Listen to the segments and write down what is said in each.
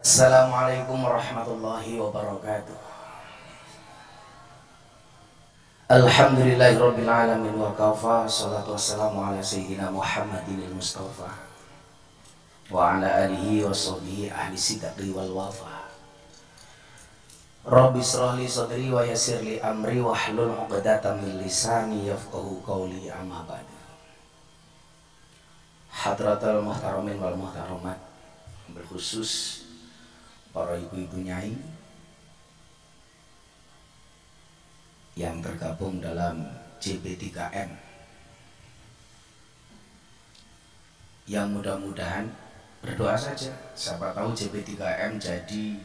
Assalamualaikum warahmatullahi wabarakatuh. Alhamdulillahirabbil alamin wa kafa, salatu wassalamu ala sayyidina Muhammadin al-Mustafa wa ala alihi wa sahbihi ahli sidqi wal wafa. Rabbi shrah li sadri wa yassir li amri wahlul 'uqdatam min lisani yafqahu qawli, amma ba'du. Hadratul muhtaramin wal muhtaramat, berkhusus para ibu-ibu nyai yang tergabung dalam JP3M, yang mudah-mudahan berdoa saja, siapa tahu JP3M jadi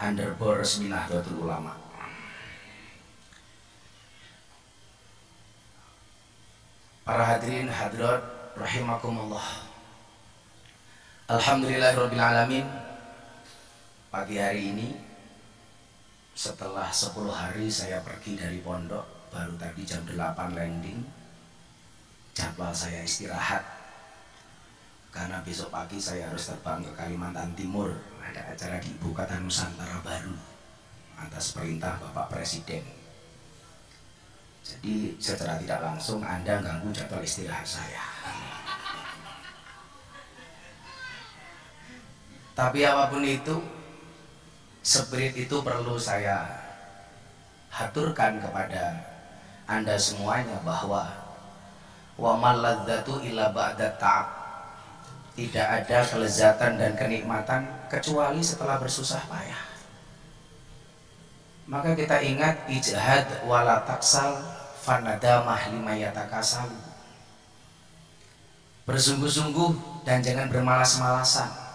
underbor resmi Nahdlatul Ulama. Para hadirin hadirat rahimakumullah, alhamdulillahirabbil alamin. Pagi hari ini setelah 10 hari saya pergi dari pondok, baru tadi jam 8 landing. Jadwal saya istirahat karena besok pagi saya harus terbang ke Kalimantan Timur, ada acara di Ibu Kota Nusantara baru atas perintah Bapak Presiden. Jadi secara tidak langsung Anda ganggu jadwal istirahat saya. Tapi apapun itu, spirit itu perlu saya haturkan kepada Anda semuanya bahwa wa maladzatu illa ba'da ta'ab. Tidak ada kelezatan dan kenikmatan kecuali setelah bersusah payah. Maka kita ingat ijhad wala taksal fanadamah lima yatakasal. Bersungguh-sungguh dan jangan bermalas-malasan,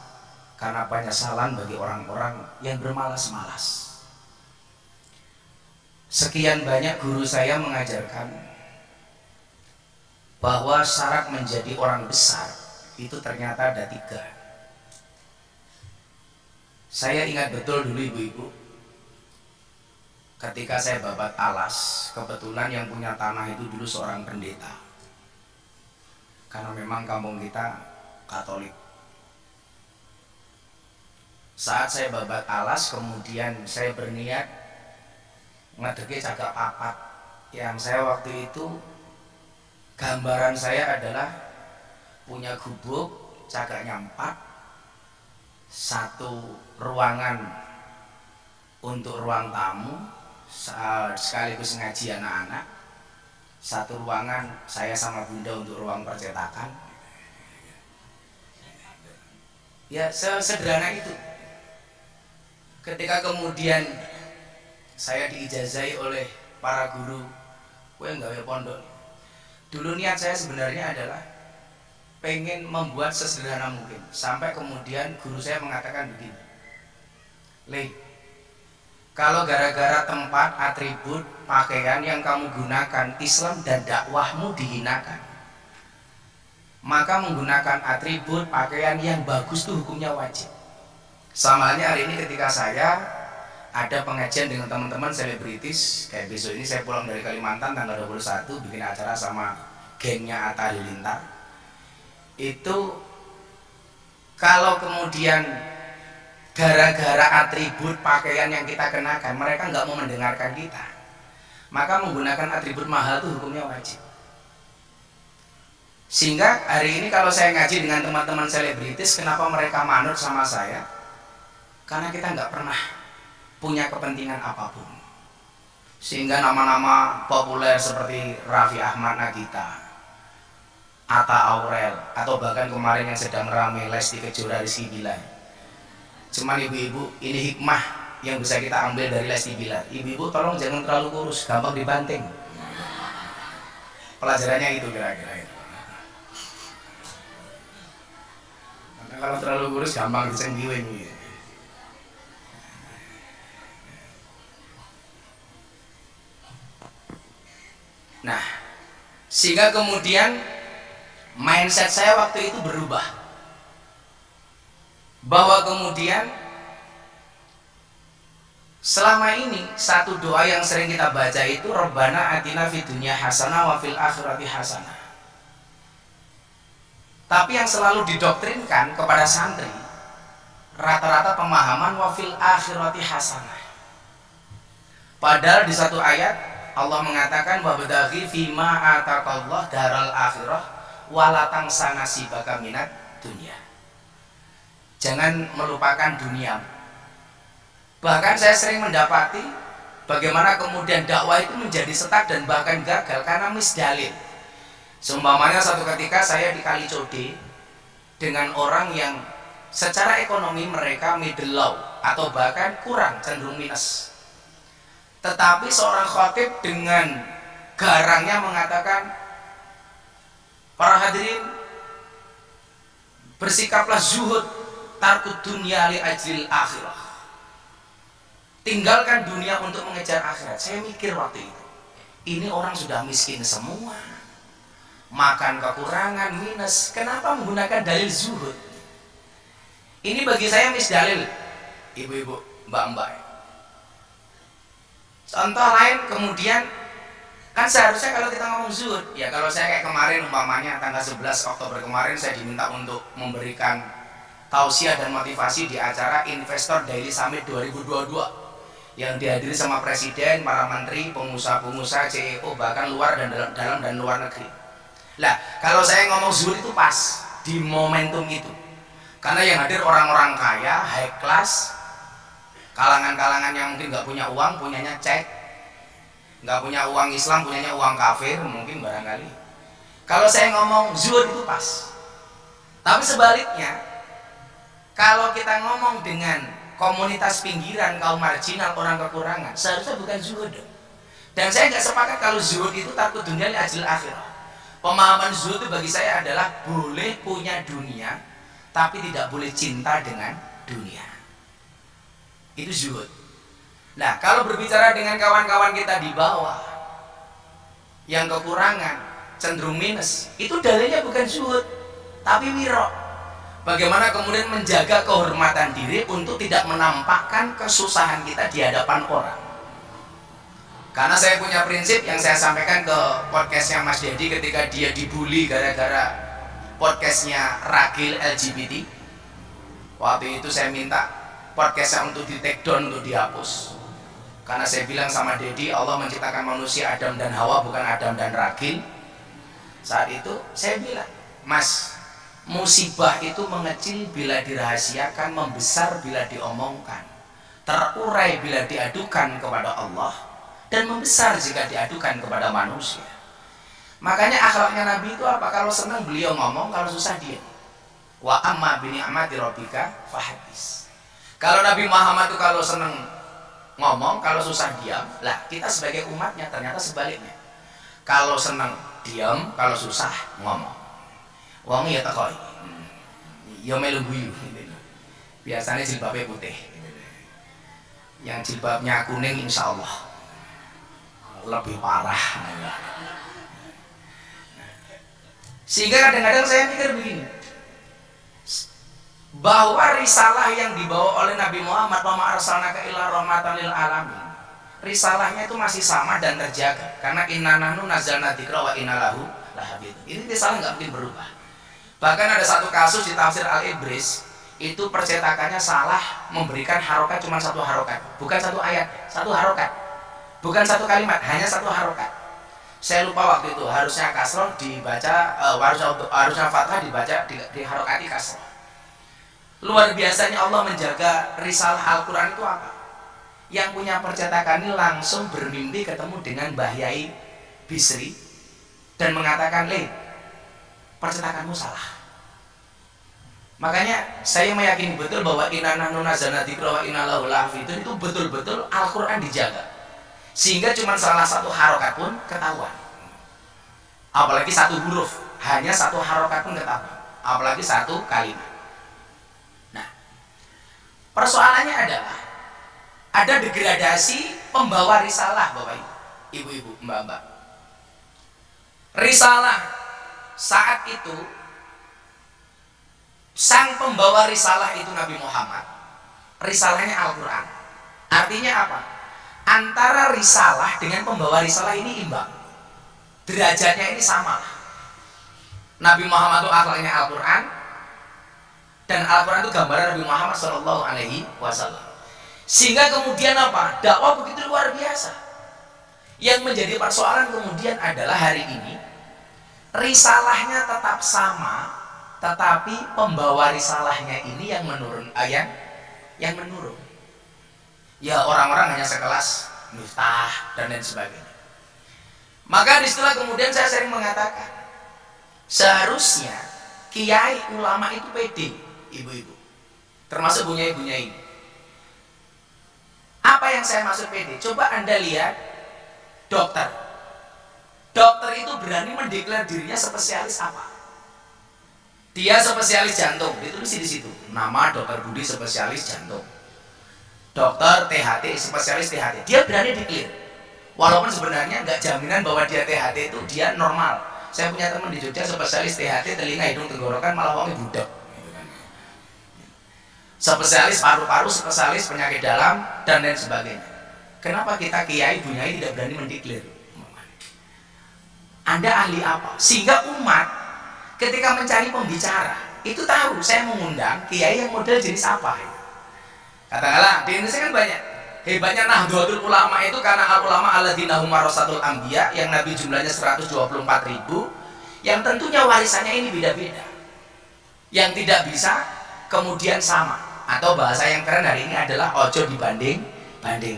karena penyesalan bagi orang-orang yang bermalas-malas. Sekian banyak guru saya mengajarkan bahwa syarat menjadi orang besar itu ternyata ada 3. Saya ingat betul dulu ibu-ibu, ketika saya babat alas, kebetulan yang punya tanah itu dulu seorang pendeta, karena memang kampung kita Katolik. Saat saya babat alas, kemudian saya berniat ngedeki cagak papat. Yang saya waktu itu, gambaran saya adalah punya gubuk cagaknya 4, 1 ruangan untuk ruang tamu sekaligus ngaji anak-anak, 1 ruangan saya sama bunda untuk ruang percetakan. Ya sederhana itu. Ketika kemudian saya diijazahi oleh para guru, kowe nggawe pondok. Dulu niat saya sebenarnya adalah pengen membuat sesederhana mungkin. Sampai kemudian guru saya mengatakan begini, "Le, kalau gara-gara tempat, atribut, pakaian yang kamu gunakan Islam dan dakwahmu dihinakan, maka menggunakan atribut pakaian yang bagus itu hukumnya wajib." Sama halnya hari ini ketika saya ada pengajian dengan teman-teman selebritis, kayak besok ini saya pulang dari Kalimantan tanggal 21 bikin acara sama gengnya Atta Halilintar. Itu kalau kemudian gara-gara atribut pakaian yang kita kenakan mereka nggak mau mendengarkan kita, maka menggunakan atribut mahal itu hukumnya wajib. Sehingga hari ini kalau saya ngaji dengan teman-teman selebritis, kenapa mereka manut sama saya? Karena kita nggak pernah punya kepentingan apapun. Sehingga nama-nama populer seperti Raffi Ahmad Nagita, Atta Aurel, atau bahkan kemarin yang sedang ramai Lesti Kejora Rizky Bilar. Cuman ibu-ibu, ini hikmah yang bisa kita ambil dari Lesti Bilar. Ibu-ibu tolong jangan terlalu kurus, gampang dibanting. Pelajarannya itu kira-kira itu. Karena kalau terlalu kurus gampang disenggiwing gitu. Nah, sehingga kemudian mindset saya waktu itu berubah, bahwa kemudian selama ini satu doa yang sering kita baca itu Rabbana atina fid dunya hasanah wa fil akhirati hasanah. Tapi yang selalu didoktrinkan kepada santri, rata-rata pemahaman wa fil akhirati hasanah. Padahal di satu ayat Allah mengatakan wabtaghi fima ataqallah daral akhirah wala tansa nasibaka minad dunya. Jangan melupakan dunia. Bahkan saya sering mendapati bagaimana kemudian dakwah itu menjadi setak dan bahkan gagal karena misdalil. Seumpamanya satu ketika saya di Kalicode dengan orang yang secara ekonomi mereka middle low atau bahkan kurang, cenderung minus. Tetapi seorang khatib dengan garangnya mengatakan, para hadirin, bersikaplah zuhud, tarkud dunya li ajlil akhirah. Tinggalkan dunia untuk mengejar akhirat. Saya mikir waktu itu, ini orang sudah miskin semua, makan kekurangan, minus, kenapa menggunakan dalil zuhud? Ini bagi saya misdalil, ibu-ibu, mbak-mbak. Contoh lain kemudian, kan seharusnya kalau kita ngomong zuhud, ya kalau saya kayak kemarin umpamanya tanggal 11 Oktober kemarin saya diminta untuk memberikan tausiah dan motivasi di acara Investor Daily Summit 2022 yang dihadiri sama presiden, para menteri, pengusaha-pengusaha, CEO, bahkan luar dan dalam dan luar negeri. Lah, kalau saya ngomong zuhud itu pas di momentum itu. Karena yang hadir orang-orang kaya, high class, kalangan-kalangan yang mungkin nggak punya uang, punyanya cek, nggak punya uang Islam, punyanya uang kafir, mungkin barangkali. Kalau saya ngomong zuhud itu pas. Tapi sebaliknya, kalau kita ngomong dengan komunitas pinggiran, kaum marginal, orang kekurangan, seharusnya bukan zuhud. Dan saya nggak sepakat kalau zuhud itu takut dunia li ajil akhirah. Pemahaman zuhud itu bagi saya adalah boleh punya dunia, tapi tidak boleh cinta dengan dunia. Itu zuhud. Nah, kalau berbicara dengan kawan-kawan kita di bawah yang kekurangan, cenderung minus, itu dalilnya bukan zuhud, tapi wiro. Bagaimana kemudian menjaga kehormatan diri untuk tidak menampakkan kesusahan kita di hadapan orang. Karena saya punya prinsip yang saya sampaikan ke podcastnya Mas Dedi ketika dia dibully gara-gara podcastnya Ragil LGBT. Waktu itu saya minta podcastnya untuk di take down, untuk dihapus. Karena saya bilang sama Dedi, Allah menciptakan manusia Adam dan Hawa, bukan Adam dan Ragil. Saat itu saya bilang, Mas, musibah itu mengecil bila dirahasiakan, membesar bila diomongkan, terurai bila diadukan kepada Allah, dan membesar jika diadukan kepada manusia. Makanya akhlaknya Nabi itu apa? Kalau senang beliau ngomong, kalau susah diam. Wa amma bi ni'mati rabbika fahaddits. Kalau Nabi Muhammad itu kalau senang ngomong, kalau susah diam. Lah, kita sebagai umatnya ternyata sebaliknya. Kalau senang diam, kalau susah ngomong. Wong ya tekoi. Ya melu guyu. Biasanya jilbabnya putih. Yang jilbabnya kuning insya Allah lebih parah. Sehingga kadang-kadang saya mikir begini, bahwa risalah yang dibawa oleh Nabi Muhammad, wa ma arsalnaka illa rahmatan lil alamin, risalahnya itu masih sama dan terjaga. Karena inna nahnu nazzalna dzikra wa inna lahu lahafidz. Ini risalah nggak mungkin berubah. Bahkan ada satu kasus di tafsir Al-Ibris, itu percetakannya salah, memberikan harokat cuma satu harokat, bukan satu ayat, satu harokat, bukan satu kalimat, hanya satu harokat. Saya lupa waktu itu, harusnya kasroh dibaca, harusnya fathah dibaca di harokati kasroh. Luar biasanya Allah menjaga risalah Al-Quran itu apa? Yang punya percetakan ini langsung bermimpi ketemu dengan Mbah Yai Bisri dan mengatakan, Le, percetakanmu salah. Makanya saya meyakini betul bahwa inna nahnu nazzalna dzikra wa inna lahu lahafidz itu betul-betul Al-Quran dijaga. Sehingga cuma salah satu harokat pun ketahuan. Apalagi satu huruf, hanya satu harokat pun ketahuan. Apalagi satu kalimat. Nah, persoalannya adalah ada degradasi pembawa risalah, Bapak Ibu, Mbak-mbak. Risalah saat itu, sang pembawa risalah itu Nabi Muhammad. Risalahnya Al-Quran. Artinya apa? Antara risalah dengan pembawa risalah ini imbang, derajatnya ini sama. Nabi Muhammad itu akhlaknya Al-Quran Dan Al-Quran itu gambaran Nabi Muhammad SAW. Sehingga kemudian apa? Dakwah begitu luar biasa. Yang menjadi persoalan kemudian adalah hari ini risalahnya tetap sama, tetapi pembawa risalahnya ini yang menurun, yang menurun. Ya orang-orang hanya sekelas Miftah dan lain sebagainya. Maka disitulah kemudian saya sering mengatakan, seharusnya kiai ulama itu pede, ibu-ibu, termasuk ibunya ini. Apa yang saya maksud pede? Coba Anda lihat dokter. Dokter itu berani mendeklar dirinya spesialis apa? Dia spesialis jantung, ditulis di situ. Nama Dokter Budi spesialis jantung. Dokter THT spesialis THT. Dia berani deklar. Walaupun sebenarnya nggak jaminan bahwa dia THT itu dia normal. Saya punya teman di Jogja spesialis THT telinga hidung tenggorokan malah wongnya budak. Spesialis paru-paru, spesialis penyakit dalam dan lain sebagainya. Kenapa kita kiai bunyai tidak berani mendeklar? Anda ahli apa? Sehingga umat ketika mencari pembicara itu tahu saya mengundang kiai yang model jenis apa. Katakanlah di Indonesia kan banyak. Hebatnya Nahdlatul Ulama itu karena al-ulama alladzina hum warasatul anbiya, yang Nabi jumlahnya 124.000, yang tentunya warisannya ini beda-beda. Yang tidak bisa kemudian sama, atau bahasa yang keren hari ini adalah ojo dibanding-banding.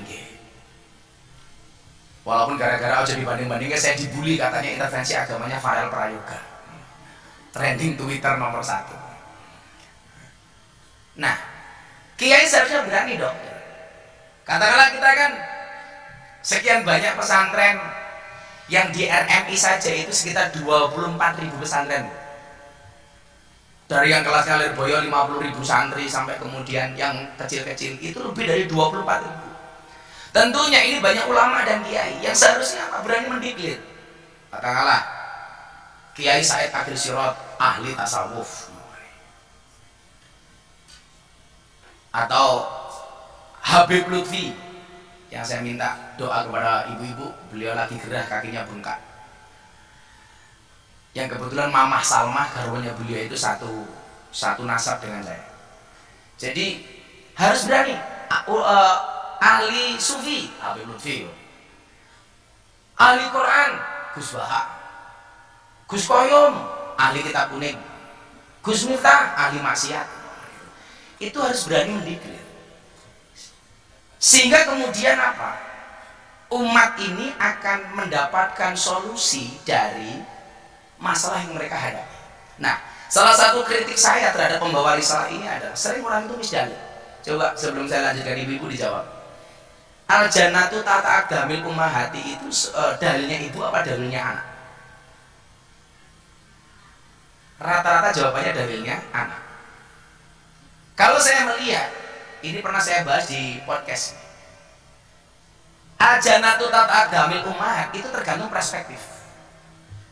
Walaupun gara-gara ojo dibanding-bandingnya saya dibully katanya intervensi agamanya Farel Prayoga. Trending Twitter nomor 1. Nah, kiai seharusnya berani dong. Katakanlah kita kan sekian banyak pesantren yang di RMI saja itu sekitar 24.000 pesantren. Dari yang kelasnya Lirboyo 50.000 santri sampai kemudian yang kecil-kecil itu lebih dari 24.000. Tentunya ini banyak ulama dan kiai yang seharusnya apa? Berani mendeklir. Katakanlah Kiai Said Akhil Sirot, ahli tasawuf, atau Habib Lutfi yang saya minta doa kepada ibu-ibu, beliau lagi gerah kakinya bengkak. Yang kebetulan Mamah Salmah garwanya beliau itu satu nasab dengan saya. Jadi harus berani. Ahli sufi Habib Lutfi, ahli Quran Gus Baha, Gus Koyom ahli kitab kuning, Gus Miftah ahli maksiat. Itu harus berani mendeklar. Sehingga kemudian apa? Umat ini akan mendapatkan solusi dari masalah yang mereka hadapi. Nah, salah satu kritik saya terhadap pembawa risalah ini adalah sering orang itu misdalil. Coba sebelum saya lanjutkan ibu-ibu dijawab. Al-Jannatu tata agdamil ummahati itu dalilnya ibu apa dalilnya anak? Rata-rata jawabannya dalilnya anak. Kalau saya melihat, ini pernah saya bahas di podcast. Al-Jannatu tata agdamil ummahat itu tergantung perspektif.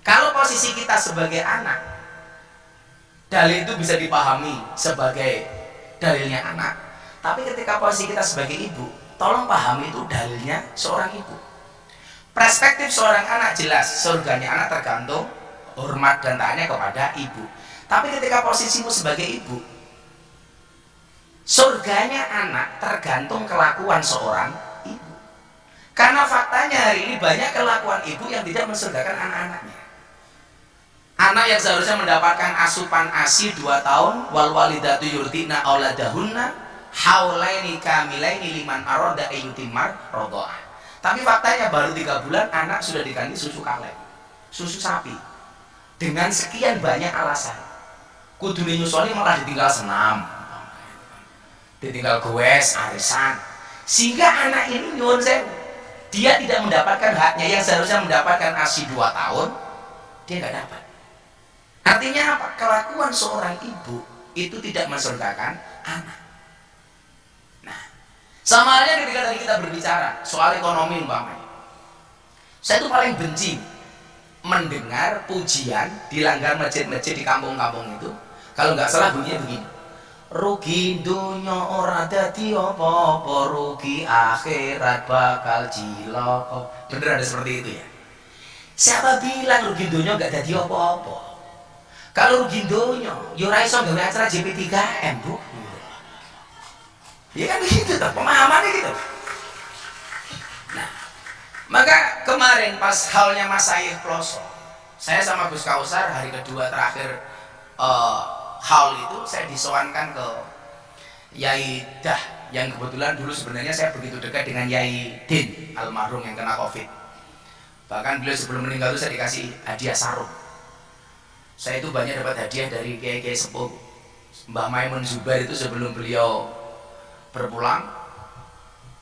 Kalau posisi kita sebagai anak, dalil itu bisa dipahami sebagai dalilnya anak. Tapi ketika posisi kita sebagai ibu, tolong pahami itu dalilnya seorang ibu. Perspektif seorang anak jelas, surganya anak tergantung hormat dan taatnya kepada ibu. Tapi ketika posisimu sebagai ibu, surganya anak tergantung kelakuan seorang ibu. Karena faktanya hari ini banyak kelakuan ibu yang tidak mensurgakan anak-anaknya. Anak yang seharusnya mendapatkan asupan ASI 2 tahun, wal walidatu yurdina auladahunna haulaini kamilaini liman aroda ayyutimar rodoah. Tapi faktanya baru 3 bulan anak sudah diganti susu kaleng, susu sapi, dengan sekian banyak alasan. Kudu nyusoni malah ditinggal senam, ditinggal goes, arisan. Sehingga anak ini nyuwun sewu, dia tidak mendapatkan haknya yang seharusnya mendapatkan ASI 2 tahun, dia nggak dapat. Artinya apa? Kelakuan seorang ibu itu tidak mensurgakan anak. Nah, sama halnya ketika tadi kita berbicara soal ekonomi umpamanya. Saya itu paling benci mendengar pujian di langgar masjid-masjid di kampung-kampung itu. Kalau nggak salah bunyinya begini: rugi dunya ora dadi apa-apa, rugi akhirat bakal cilaka. Bener ada seperti itu ya? Siapa bilang rugi dunya nggak dadi apa-apa? Kalau rugi donya, yo ora iso gawe acara JP3M, Bu. Ya kan begitu tuh, pemahamannya gitu. Nah, maka kemarin pas haulnya Mas Said Ploso, saya sama Gus Kausar hari kedua terakhir haul itu saya disowankan ke Yai Dah, yang kebetulan dulu sebenarnya saya begitu dekat dengan Yai Din almarhum yang kena COVID. Bahkan beliau sebelum meninggal itu saya dikasih hadiah sarung. Saya itu banyak dapat hadiah dari kiai-kiai sepuh. Mbah Maimun Zubair itu sebelum beliau berpulang,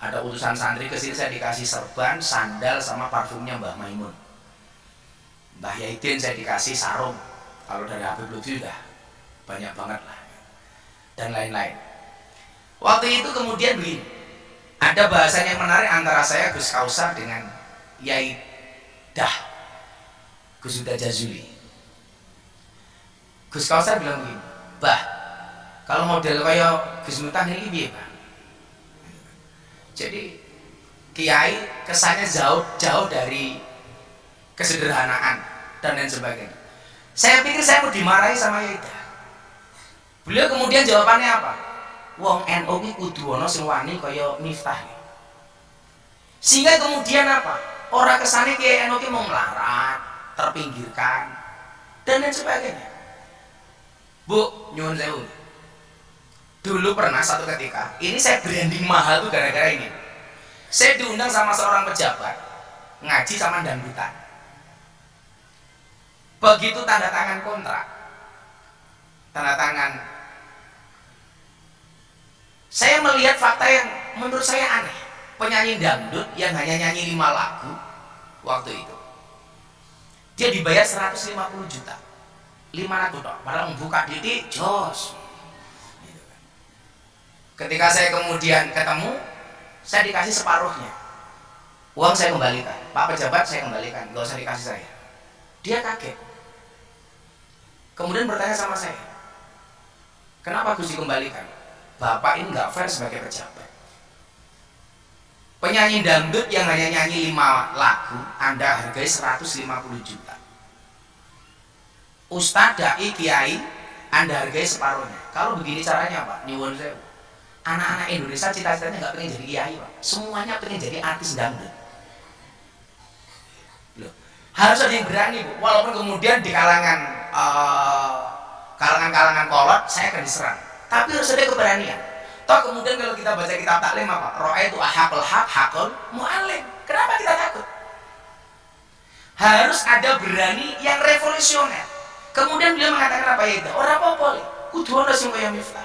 ada utusan santri ke sini, saya dikasih serban, sandal sama parfumnya Mbah Maimun. Mbah Yaidin saya dikasih sarung. Kalau dari Habib Lutfi udah banyak banget lah, dan lain-lain. Waktu itu kemudian begini, ada bahasan yang menarik antara saya Gus Kausar dengan Yai Dah, Gus Huda Jazuli. Gus Kausar bilang begini, Bah, kalau model kayak Gus Miftah ini piye, Pak? Jadi kiai kesannya jauh dari kesederhanaan dan lain sebagainya. Saya pikir saya mau dimarahi sama Yai Dah. Beliau kemudian jawabannya apa? Wong NU ki kudu ana sing wani kaya Miftah. Sehingga kemudian apa? Ora kesane kiai NU ki mau melarat, terpinggirkan dan lain sebagainya. Bu, nyuwun sewu. Dulu pernah satu ketika, ini saya branding mahal tuh gara-gara ini. Saya diundang sama seorang pejabat ngaji sama dangdutan. Begitu tanda tangan kontrak, tanda tangan, saya melihat fakta yang menurut saya aneh. Penyanyi dangdut yang hanya nyanyi 5 lagu waktu itu, dia dibayar 150 juta, 5 lagu dong, padahal membuka diri jos. Ketika saya kemudian ketemu, saya dikasih separuhnya. Uang saya kembalikan, Pak pejabat saya kembalikan, nggak usah dikasih saya. Dia kaget. Kemudian bertanya sama saya, kenapa Gus dikembalikan? Bapak ini nggak fair sebagai pejabat. Penyanyi dangdut yang hanya nyanyi 5 lagu, Anda hargai 150 juta. Ustadz, dai, kiai, Anda hargai separuhnya. Kalau begini caranya Pak, nyuwun sewu. Anak-anak Indonesia cita-citanya nggak pengen jadi kiai, Pak. Semuanya pengen jadi artis dangdut. Loh, harus ada yang berani, Bu. Walaupun kemudian di kalangan kolot saya akan diserang, tapi harus ada keberanian. Toh kemudian kalau kita baca kitab taklim apa? Ra'aitu ahaqul haq haqul mu'allim. Kenapa kita takut? Harus ada berani yang revolusioner. Kemudian beliau mengatakan apa itu? Orang apa-apa, kudu ana sing kaya Miftah.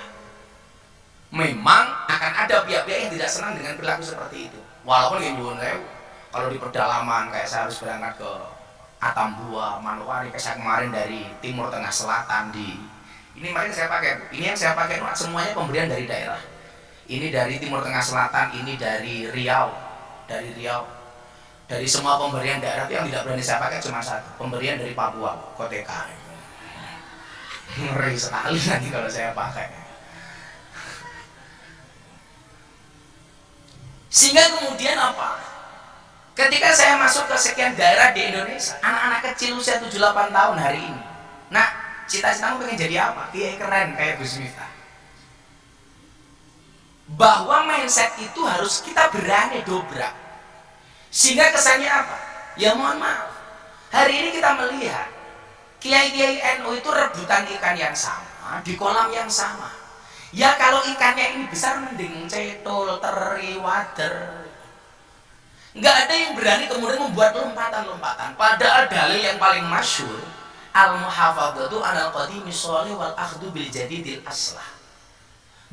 Memang akan ada pihak-pihak yang tidak senang dengan perilaku seperti itu. Walaupun yang nyuwun sewu, kalau di pedalaman kayak saya harus berangkat ke Atambua, Manowari, kayak saya kemarin dari Timur Tengah Selatan ini kemarin saya pakai, ini yang saya pakai semuanya pemberian dari daerah. Ini dari Timur Tengah Selatan, ini dari Riau, dari semua pemberian daerah itu yang tidak berani saya pakai cuma satu, pemberian dari Papua, Koteka. Ngeri sekali nanti kalau saya pakai. Sehingga kemudian apa? Ketika saya masuk ke sekian daerah di Indonesia, anak-anak kecil usia 7-8 tahun hari ini, nah cita-citamu pengen jadi apa? Kiai keren kayak Gus Miftah. Bahwa mindset itu harus kita berani dobrak. Sehingga kesannya apa? Ya mohon maaf, hari ini kita melihat kiai-kiai NU itu rebutan ikan yang sama di kolam yang sama. Ya kalau ikannya ini besar mending cetul, teri, wader. Nggak ada yang berani kemudian membuat lompatan-lompatan. Padahal dalil yang paling masyhur, al-muhafadzatu 'alal qadimi sholih wal akhdhu bil jadidil aslah.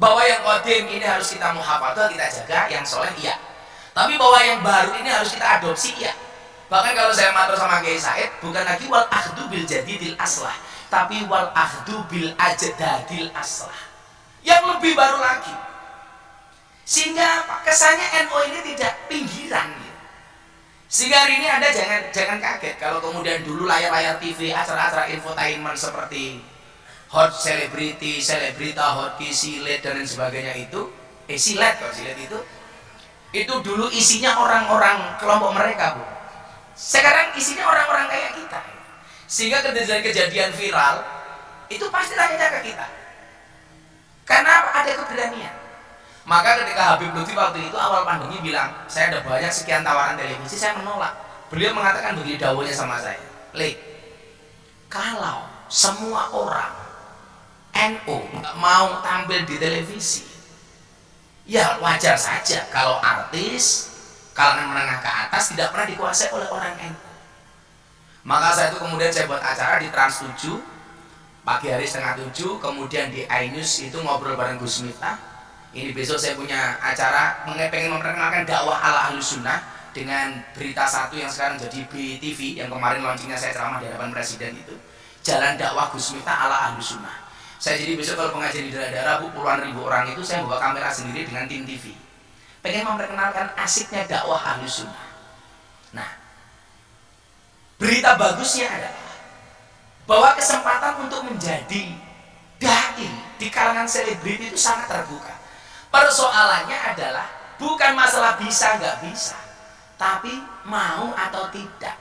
Bahwa yang qadim ini harus kita muhafadzah, kita jaga, yang soleh iya. Tapi bahwa yang baru ini harus kita adopsi iya. Bahkan kalau saya matur sama Kiai Said, bukan lagi wal akhdhu bil jadidil aslah, tapi wal akhdhu bil ajdadil aslah. Yang lebih baru lagi. Sehingga apa? Kesannya NU ini tidak pinggiran gitu. Sehingga hari ini Anda jangan kaget kalau kemudian dulu layar-layar TV, acara-acara infotainment seperti Hot Celebrity, Selebrita, Hot Silet dan lain sebagainya itu, silet itu dulu isinya orang-orang kelompok mereka, Bu. Sekarang isinya orang-orang kayak kita. Sehingga kejadian viral itu pasti tanya ke kita. Karena ada keberanian. Maka ketika Habib Lutfi waktu itu awal pandemi bilang, saya ada banyak sekian tawaran televisi, saya menolak. Beliau mengatakan begini dawuhnya sama saya, "Lek, kalau semua orang NU nggak mau tampil di televisi, ya wajar saja kalau artis kalangan menengah ke atas tidak pernah dikuasai oleh orang NU." Maka saya itu kemudian saya buat acara di Trans 7 pagi hari setengah 7, kemudian di iNews itu ngobrol bareng Gus Miftah. Ini besok saya punya acara pengen memperkenalkan dakwah ala Ahlus Sunnah dengan berita satu yang sekarang jadi BTV yang kemarin launchingnya saya ceramah di hadapan presiden itu, jalan dakwah Gus Miftah ala Ahlus Sunnah. Saya jadi besok kalau pengajian di daerah-daerah puluhan ribu orang itu saya bawa kamera sendiri dengan tim TV, pengen memperkenalkan asiknya dakwah Ahlus Sunnah. Nah, berita bagusnya adalah bahwa kesempatan untuk menjadi dai di kalangan selebriti itu sangat terbuka. Persoalannya adalah bukan masalah bisa nggak bisa, tapi mau atau tidak.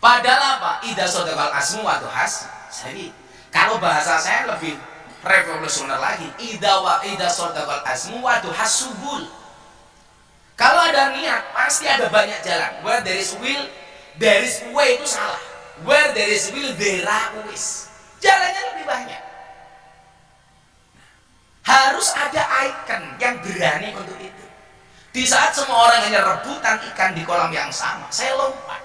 Padahal apa? Idza sodaqal asmu wa tuhas. Jadi kalau bahasa saya lebih revolusioner lagi, idza sodaqal asmu wa tuhas subul. Kalau ada niat pasti ada banyak jalan. Where there is will, there is way, itu salah. Where there is will, there are ways. Jalannya lebih banyak. Harus ada ikon yang berani untuk itu. Di saat semua orang hanya rebutan ikan di kolam yang sama, saya lompat.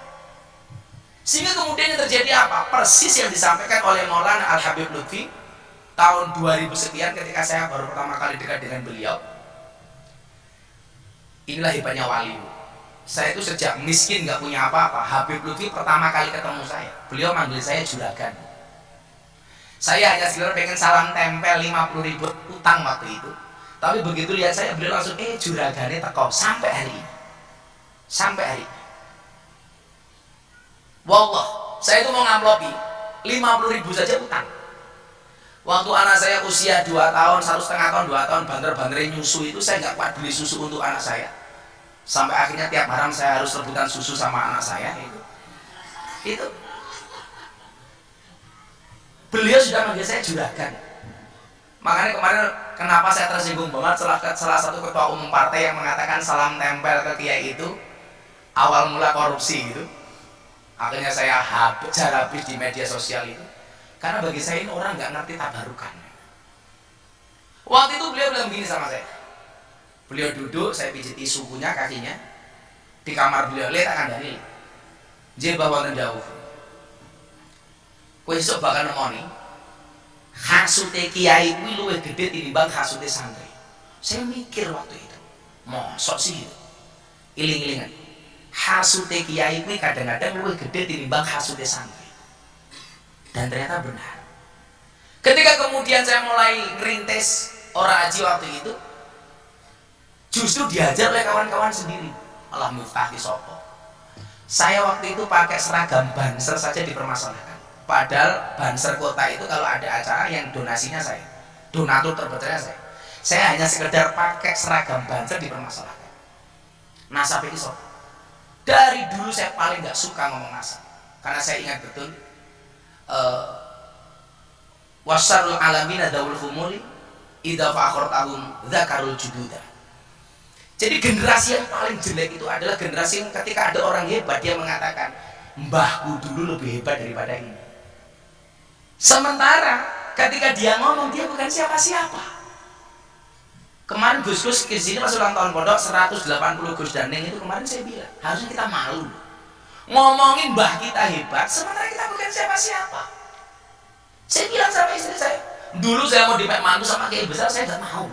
Sehingga kemudian yang terjadi apa? Persis yang disampaikan oleh Maulana Al-Habib Lutfi tahun 2000 sekian ketika saya baru pertama kali dekat dengan beliau. Inilah hebatnya wali. Saya itu sejak miskin gak punya apa-apa, Habib Lutfi pertama kali ketemu saya, beliau manggil saya juragan. Saya hanya sekedar pengen salam tempel 50.000 utang waktu itu. Tapi begitu lihat saya, beliau langsung juragane teko sampai hari ini. Sampai hari ini. Wallah, saya itu mau ngamplopi 50.000 saja utang. Waktu anak saya usia 2 tahun, 1,5 tahun, 2 tahun, banter-banterin nyusu itu saya nggak kuat beli susu untuk anak saya. Sampai akhirnya tiap malam saya harus rebutan susu sama anak saya itu. Beliau sudah manggil saya juragan. Makanya kemarin kenapa saya tersinggung banget salah satu ketua umum partai yang mengatakan salam tempel ke kiai itu awal mula korupsi gitu. Akhirnya saya hajar habis di media sosial itu. Karena bagi saya ini orang nggak ngerti tabarukan. Waktu itu beliau bilang begini sama saya. Beliau duduk, saya pijiti sukunya, kakinya di kamar beliau. Lihat akan dari dia bawa jauh. Kowe esuk bakal nemoni hasute kiai kuwi luwih gedhe tinimbang hasute santri. Saya mikir waktu itu, mosok sih gitu. Iling-ilingan. Hasute kiai kuwi kadang-kadang luwih gedhe tinimbang hasute santri. Dan ternyata benar. Ketika kemudian saya mulai ngerintis ora aji waktu itu, justru diajar oleh kawan-kawan sendiri. Malah Miftah ki sapa. Saya waktu itu pakai seragam Banser saja dipermasalahkan. Padahal Banser kota itu kalau ada acara yang donasinya saya, donatur terbesarnya saya. Saya hanya sekedar pakai seragam Banser dipermasalahkan. Nasab ini sob. Dari dulu saya paling nggak suka ngomong nasab, karena saya ingat betul wasarul alamina daul humuli idza fakhrtahum dzakarul jududa. Jadi generasi yang paling jelek itu adalah generasi yang ketika ada orang hebat dia mengatakan mbahku dulu lebih hebat daripada ini. Sementara ketika dia ngomong dia bukan siapa-siapa. Kemarin Gus-Gus kesini pas ulang tahun pondok 180 Gus Daning itu kemarin saya bilang harusnya kita malu ngomongin mbah kita hebat sementara kita bukan siapa-siapa. Saya bilang sama istri saya, dulu saya mau dipek mantu sama kiai besar saya nggak mau.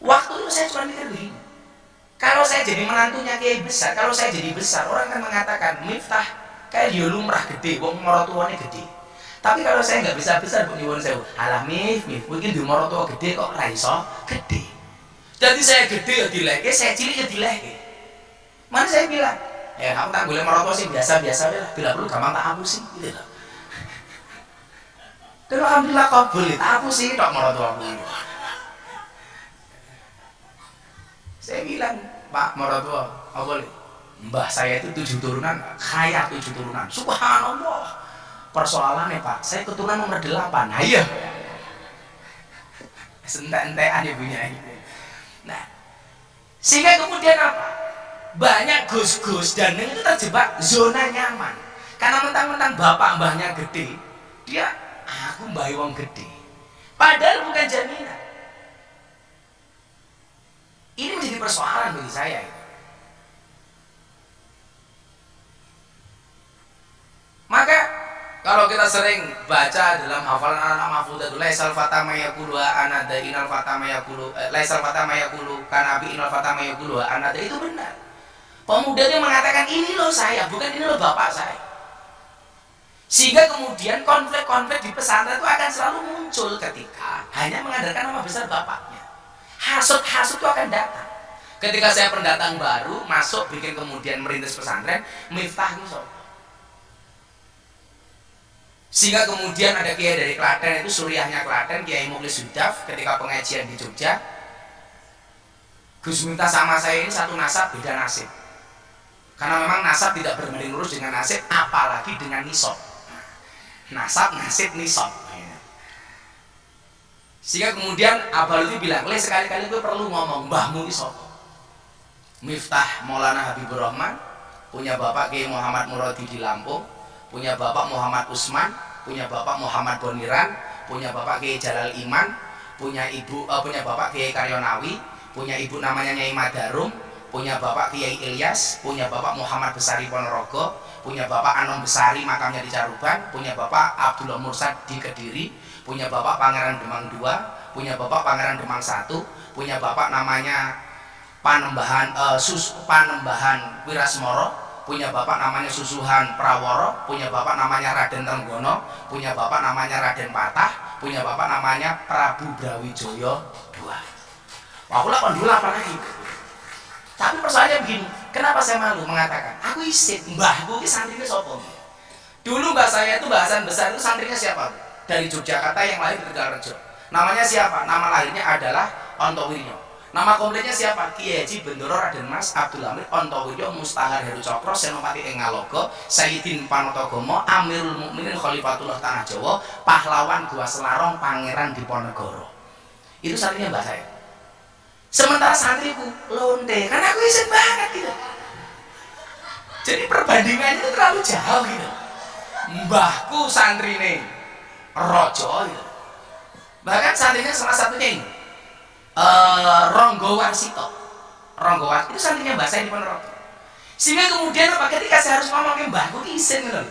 Waktu itu saya cuma mikir begini, kalau saya jadi menantunya kiai besar, kalau saya jadi besar orang kan mengatakan Miftah kayak dia lumrah gede, wong morotuane gede. Tapi kalau saya nggak bisa besar, bu nyuwun sewu, alah Mif, mungkin di morotua gede kok raiso gede. Jadi saya gede ya dileke, saya cilik ya dileke. Mana saya bilang, kamu tak boleh morotua sih biasa-biasa lah, bila perlu gampang tak hapusin, gitu loh. Dan alhamdulillah kabul, tak hapusin, tak morotua aku. Saya bilang, Pak morotua, apa boleh? Mbah saya itu 7 turunan, kaya 7 turunan, subhanallah. Persoalannya Pak, saya keturunan nomor 8. Nah iya, sentek-entekan ibunya itu. Nah, sehingga kemudian apa? Banyak gus-gus dan itu terjebak zona nyaman. Karena mentang-mentang bapak mbahnya gede, dia aku mbah wong gede. Padahal bukan jaminan. Ini menjadi persoalan bagi saya. Maka kalau kita sering baca dalam hafalan anak-anak mahfudzah, laisal fata mayaqulu anada inal fata mayaqulu laisal fata mayaqulu kanabi inal fata mayaqulu anada, itu benar. Pemuda dia mengatakan ini loh saya, bukan ini loh bapak saya. Sehingga kemudian konflik-konflik di pesantren itu akan selalu muncul ketika hanya mengandalkan nama besar bapaknya. Hasut-hasut itu akan datang. Ketika saya pendatang baru masuk bikin kemudian merintis pesantren, Miftah itu so. Sehingga kemudian ada kiai dari Klaten, itu suriahnya Klaten, Kiai Mukhlis Hudaf, ketika pengajian di Jogja, Gus Miftah sama saya ini satu nasab beda nasib. Karena memang nasab tidak berbanding lurus dengan nasib, apalagi dengan nisab. Nasab, nasib, nisab. Sehingga kemudian Abah Lutfi bilang, "Le, sekali-kali gue perlu ngomong, mbahmu ini sapa?" Miftah Maulana Habibur Rahman, punya bapak Kiai Muhammad Muradi di Lampung, punya bapak Muhammad Usman, punya bapak Muhammad Boniran, punya bapak Kiai Jalal Iman, punya bapak Kiai Karyonawi, punya ibu namanya Nyai Madarum, punya bapak Kiai Ilyas, punya bapak Muhammad Besari Ponorogo, punya bapak Anom Besari makamnya di Caruban, punya bapak Abdullah Mursad di Kediri, punya bapak Pangeran Demang II, punya bapak Pangeran Demang I, punya bapak namanya Panembahan Wirasmoro, punya bapak namanya Susuhan Praworo, punya bapak namanya Raden Trenggono, punya bapak namanya Raden Patah, punya bapak namanya Prabu Brawijaya II. Wah, aku lah dulu apa lagi? Tapi persoalannya begini, kenapa saya malu mengatakan aku isin mbahku ini santrinya sapa? Dulu mbah saya itu bahasan besar itu santrinya siapa? Dari Yogyakarta yang lahir di Tegalrejo. Namanya siapa? Nama lahirnya adalah Ontowiryo. Nama komplitnya siapa? Kiai Haji Bendoro Raden Mas Abdul Hamid Ontowiryo Mustahar Heru Cokro Senopati ing Ngalogo Sayyidin Panotogomo Amirul Mukminin Khalifatullah Tanah Jawa Pahlawan Gua Selarong Pangeran Diponegoro. Itu santrinya mbah saya. Sementara santriku lonte, karena aku isin banget gitu. Jadi perbandingannya itu terlalu jauh gitu. Mbahku santrine Rojo gitu. Bahkan santrinya salah satunya ini Ronggo Warsito. Ronggo Warsito itu santrinya mbah saya di Ponorogo. Sehingga kemudian apa, ketika saya harus ngomong ke mbahku isin gitu.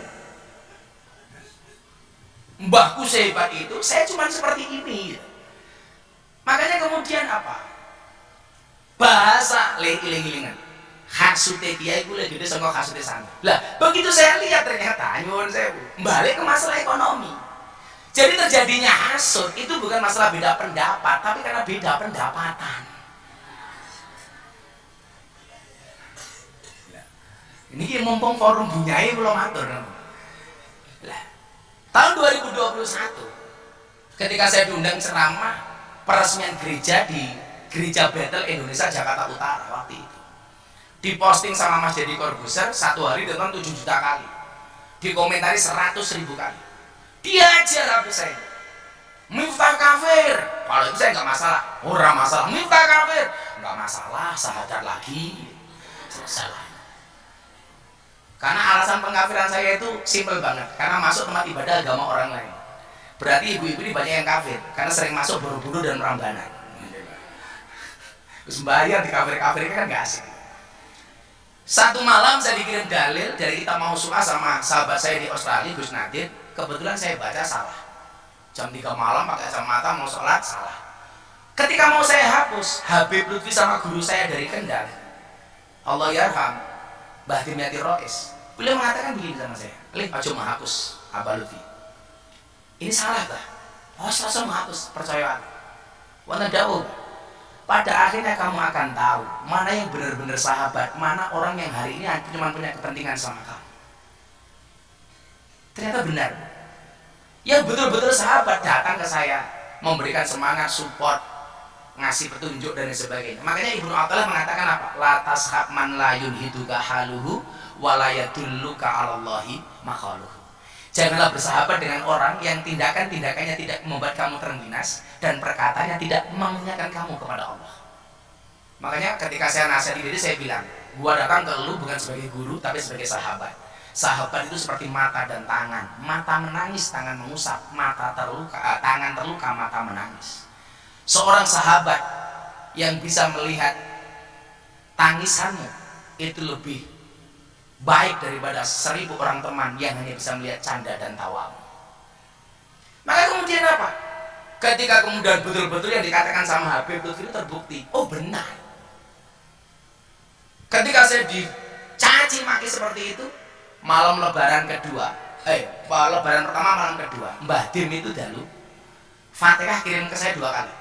Mbahku sehebat itu, saya cuma seperti ini gitu. Makanya kemudian apa? Bahasa iling-ilingan hasute kiai gue gede sama hasute santri. Lah begitu saya lihat ternyata nyuwun sewu balik ke masalah ekonomi. Jadi terjadinya hasut itu bukan masalah beda pendapat, tapi karena beda pendapatan. Ini mumpung forum bunyai belum atur. Lah tahun 2021 ketika saya diundang ceramah peresmian gereja di Gereja Betel Indonesia Jakarta Utara waktu itu, diposting sama Mas Deddy Corbuzier, satu hari ditonton 7 juta kali, dikomentari 100.000 kali. Dia aja habis saya Miftah kafir, kalau itu saya nggak masalah, orang masalah Miftah kafir nggak masalah, sahadat lagi selesai. Karena alasan pengkafiran saya itu simpel banget, karena masuk tempat ibadah agama orang lain. Berarti ibu-ibu ini banyak yang kafir karena sering masuk buru-buru dan merambanan. Terus bayar di kafir-kafir kan gak asik. Satu malam saya dikirim dalil dari kita mau suka sama sahabat saya di Australia, Gus Nadir. Kebetulan saya baca salah. Jam 3 malam pakai kacamata mau sholat salah. Ketika mau saya hapus, Habib Lutfi sama guru saya dari Kendal, Allah yarham, Mbah Dimyati Rois, beliau mengatakan begini sama saya, "Lih, aja mau hapus Abah Lutfi. Ini salah bah. Oh, langsung menghapus, percaya aku. Wana dawuh. Pada akhirnya kamu akan tahu mana yang benar-benar sahabat, mana orang yang hari ini cuma punya kepentingan sama kamu." Ternyata benar. Yang betul-betul sahabat datang ke saya, memberikan semangat, support, ngasih petunjuk dan sebagainya. Makanya Ibnu Athaillah mengatakan apa? La tashab man la yunhiduka haluhu wa la yadulluka 'alallahi maqaluhu. Janganlah bersahabat dengan orang yang tindakannya tidak membuat kamu terminus dan perkataannya tidak mengingatkan kamu kepada Allah. Makanya ketika saya nasihati diri, saya bilang, gua datang ke lu bukan sebagai guru tapi sebagai sahabat. Sahabat itu seperti mata dan tangan. Mata menangis, tangan mengusap. Tangan terluka, mata menangis. Seorang sahabat yang bisa melihat tangisanmu itu lebih baik daripada 1000 orang teman yang hanya bisa melihat canda dan tawamu. Maka kemudian apa? Ketika kemudian betul-betul yang dikatakan sama Habib Lutfi itu terbukti, oh benar. Ketika saya dicaci maki seperti itu, malam lebaran lebaran pertama malam kedua, Mbah Dim itu dahulu Fatihah kirim ke saya 2 kali.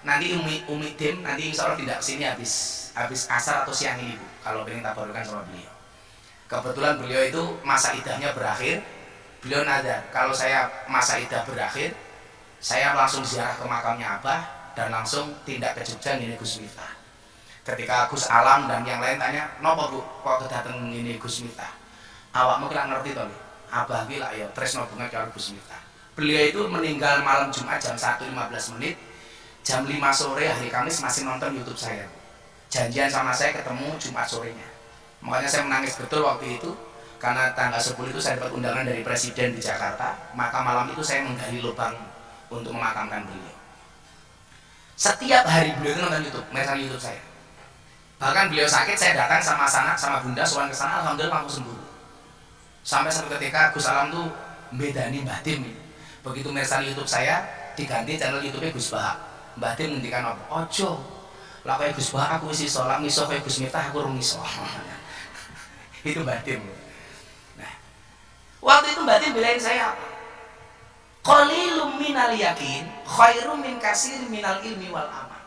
Nanti Umi Dim nanti insya Allah tidak kesini habis asar atau siang ini Bu, kalau pengen tabarukan sama beliau. Kebetulan beliau itu masa idahnya berakhir, beliau nadar kalau saya masa idah berakhir, saya langsung ziarah ke makamnya Abah dan langsung tindak ke Jogja ini Gus Miftah. Ketika Gus Alam dan yang lain tanya, "Nopo Bu, kok kedateng ini Gus Miftah?" Awakmu kira ngerti to, Abah ki lak ya tresno banget karo Gus Miftah. Beliau itu meninggal malam Jumat jam 1.15 menit, jam 5 sore hari Kamis masih nonton YouTube saya. Janjian sama saya ketemu Jumat sorenya. Makanya saya menangis betul waktu itu, karena tanggal 10 itu saya dapat undangan dari Presiden di Jakarta. Maka malam itu saya menggali lubang untuk memakamkan beliau. Setiap hari beliau itu nonton YouTube, mesan YouTube saya. Bahkan beliau sakit, saya datang sama sanak sama bunda, sowan ke sana, alhamdulillah langsung sembuh. Sampai satu ketika Gus Alam tuh bedani Mbah Dim. Begitu mesan YouTube saya diganti channel YouTube-nya Gus Bahak. Mbah Dim ngendikan apa? Ojo. Lah kaya Gus Bahak aku wis iso, lak miso kaya Gus Miftah aku rung iso. Itu Mbah Dim. Nah, waktu itu Mbah Dim bilang saya apa? Qalilum minal yakin khairum min kasir minal ilmi wal amal.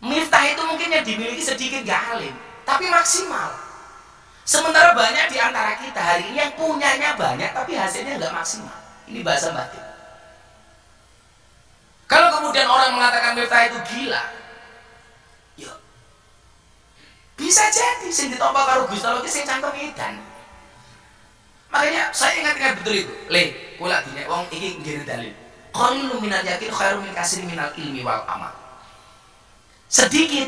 Miftah itu mungkin yang dimiliki sedikit gak alim, tapi maksimal. Sementara banyak di antara kita hari ini yang punyanya banyak tapi hasilnya nggak maksimal. Ini bahasa Mbah Dim. Kalau kemudian orang mengatakan Miftah itu gila, ya bisa jadi sing ditompa karo Gusti Allah ki sing cangkem edan. Makanya saya ingat betul itu. Kula dinya wong iki nggene dalil. Qalilun minal yakin khairum min katsirin minal ilmi wal amal. Sedikit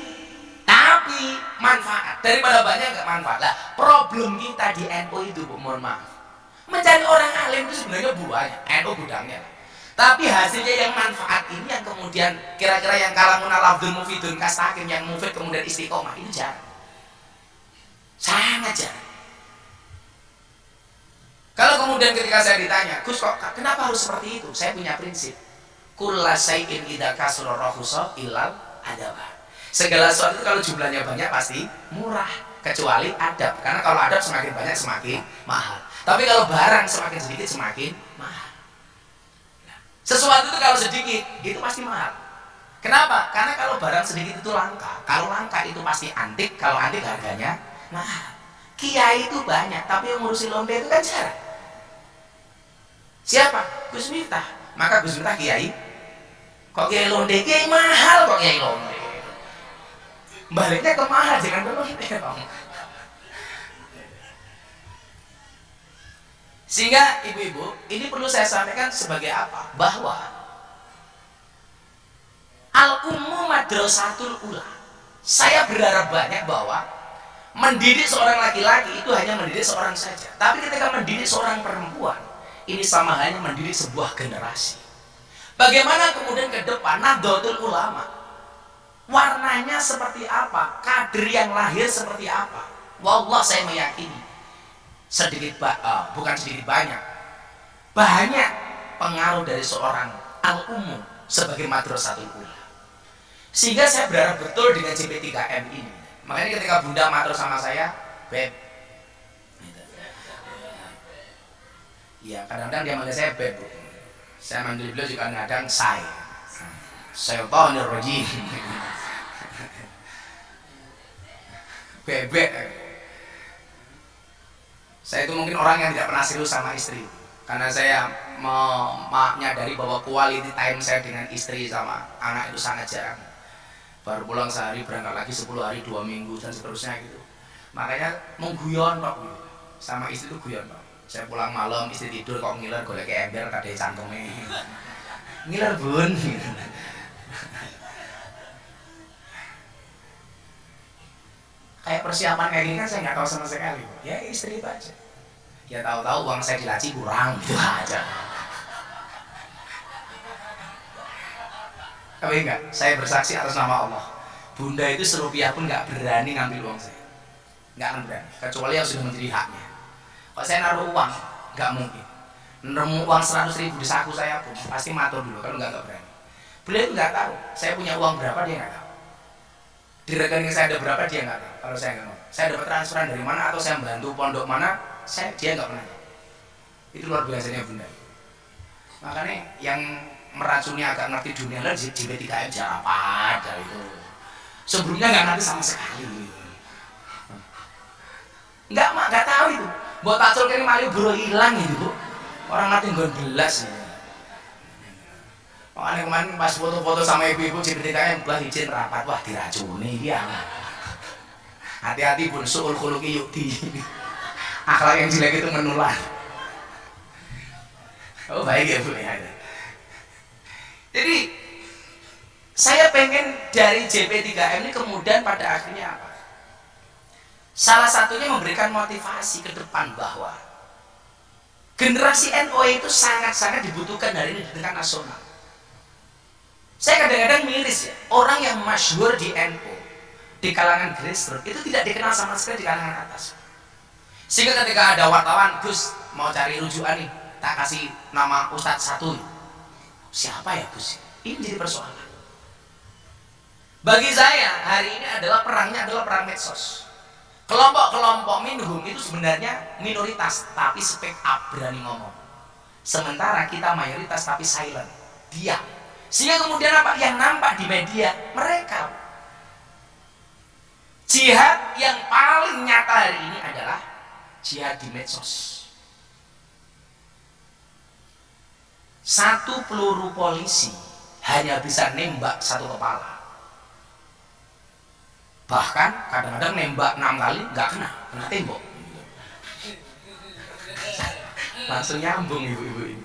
tapi manfaat daripada banyak nggak manfaat. Lah problem kita di NU itu Bu, mohon maaf. Mencari orang alim itu sebenarnya banyak, NU gudangnya. Tapi hasilnya yang manfaat ini yang kemudian kira-kira yang kalamun lafdzun mufidun kastakim yang mufid kemudian istiqomah ini jarang. Sangat jarang. Kalau kemudian ketika saya ditanya, Gus kok kenapa harus seperti itu? Saya punya prinsip. Kulla syai'in idza kasura rahusa illal adabah. Segala sesuatu kalau jumlahnya banyak pasti murah, kecuali adab. Karena kalau adab semakin banyak semakin mahal. Tapi kalau barang semakin sedikit semakin mahal. Sesuatu itu kalau sedikit itu pasti mahal. Kenapa? Karena kalau barang sedikit itu langka. Kalau langka itu pasti antik. Kalau antik harganya mahal. Kiai itu banyak, tapi yang ngurusi londe itu kan jarang. Siapa? Gus Miftah. Maka Gus Miftah kiai. Kok kiai londe? Kiai mahal kok kiai londe. Baliknya ke mahal, jangan ke londe. Sehingga ibu-ibu, ini perlu saya sampaikan sebagai apa? Bahwa al-ummu madrasatul ula. Saya berharap banyak bahwa mendidik seorang laki-laki itu hanya mendidik seorang saja. Tapi ketika mendidik seorang perempuan, ini sama hanya mendidik sebuah generasi. Bagaimana kemudian ke depan Nahdlatul Ulama, warnanya seperti apa, kader yang lahir seperti apa. Wallah saya meyakini bukan sedikit banyak pengaruh dari seorang al-ummu sebagai madrasatul ula. Sehingga saya berharap betul dengan JP3M ini. Makanya ketika bunda matur sama saya, Beb, ya kadang-kadang dia manggil saya Beb, Bu. Saya manggil beliau juga kadang saya tahu nih rojim, Bebek. Saya itu mungkin orang yang tidak pernah serius sama istri, karena saya menyadari bahwa quality time saya dengan istri sama anak itu sangat jarang. Baru pulang sehari, berangkat lagi 10 hari, 2 minggu dan seterusnya gitu. Makanya mengguyon Pak, sama istri itu guyon Pak. Saya pulang malam, istri tidur kok ngiler golek ember kadhe cangkeme. Ngiler bun. Kayak persiapan kayak gini kan saya nggak tahu sama sekali. Ya istri itu aja. Ya tahu-tahu uang saya di laci kurang gitu aja. Tapi enggak, saya bersaksi atas nama Allah. Bunda itu serupiah pun nggak berani ngambil uang saya. Nggak akan berani, kecuali yang sudah menjadi haknya. Kalau saya naruh uang, nggak mungkin. Nemu uang 100.000 di saku saya pun pasti matur dulu, kalau nggak berani. Beliau nggak tahu, saya punya uang berapa dia nggak tahu. Di rekening saya ada berapa dia nggak tahu. Kalau saya nggak mau, saya dapat transferan dari mana atau saya membantu pondok mana, dia nggak pernah tahu. Itu luar biasanya Bunda. Makanya yang meracuni agak ngerti dunia lah JP3M apa aja itu. Sebelumnya nggak ngerti sama sekali. Nggak tahu itu. Buat pacul kini malu buru hilang gitu bu. Orang ngerti nggak gelas ya. Makanya kemarin pas foto-foto sama ibu-ibu JP3M belah izin rapat, wah diracuni ya. Hati-hati pun suul khuluqi yukti. Akhlak yang jelek itu menular. Oh baik ya bu ya. Jadi saya pengen dari JP3M ini kemudian pada akhirnya apa? Salah satunya memberikan motivasi ke depan bahwa generasi NU itu sangat-sangat dibutuhkan hari ini di tingkat nasional. Saya kadang-kadang miris ya, orang yang masyhur di NU di kalangan grassroots itu tidak dikenal sama sekali di kalangan atas. Sehingga ketika ada wartawan, Gus mau cari rujukan nih, tak kasih nama Ustadz satu. Siapa ya Gus? Ini jadi persoalan. Bagi saya hari ini adalah perangnya adalah perang medsos. Kelompok-kelompok minhum itu sebenarnya minoritas tapi speak up, berani ngomong. Sementara kita mayoritas tapi silent, diam. Sehingga kemudian apa yang nampak di media mereka. Jihad yang paling nyata hari ini adalah jihad di medsos. Satu peluru polisi hanya bisa nembak satu kepala. Bahkan kadang-kadang nembak 6 kali nggak kena tembok. Langsung nyambung ibu-ibu ini.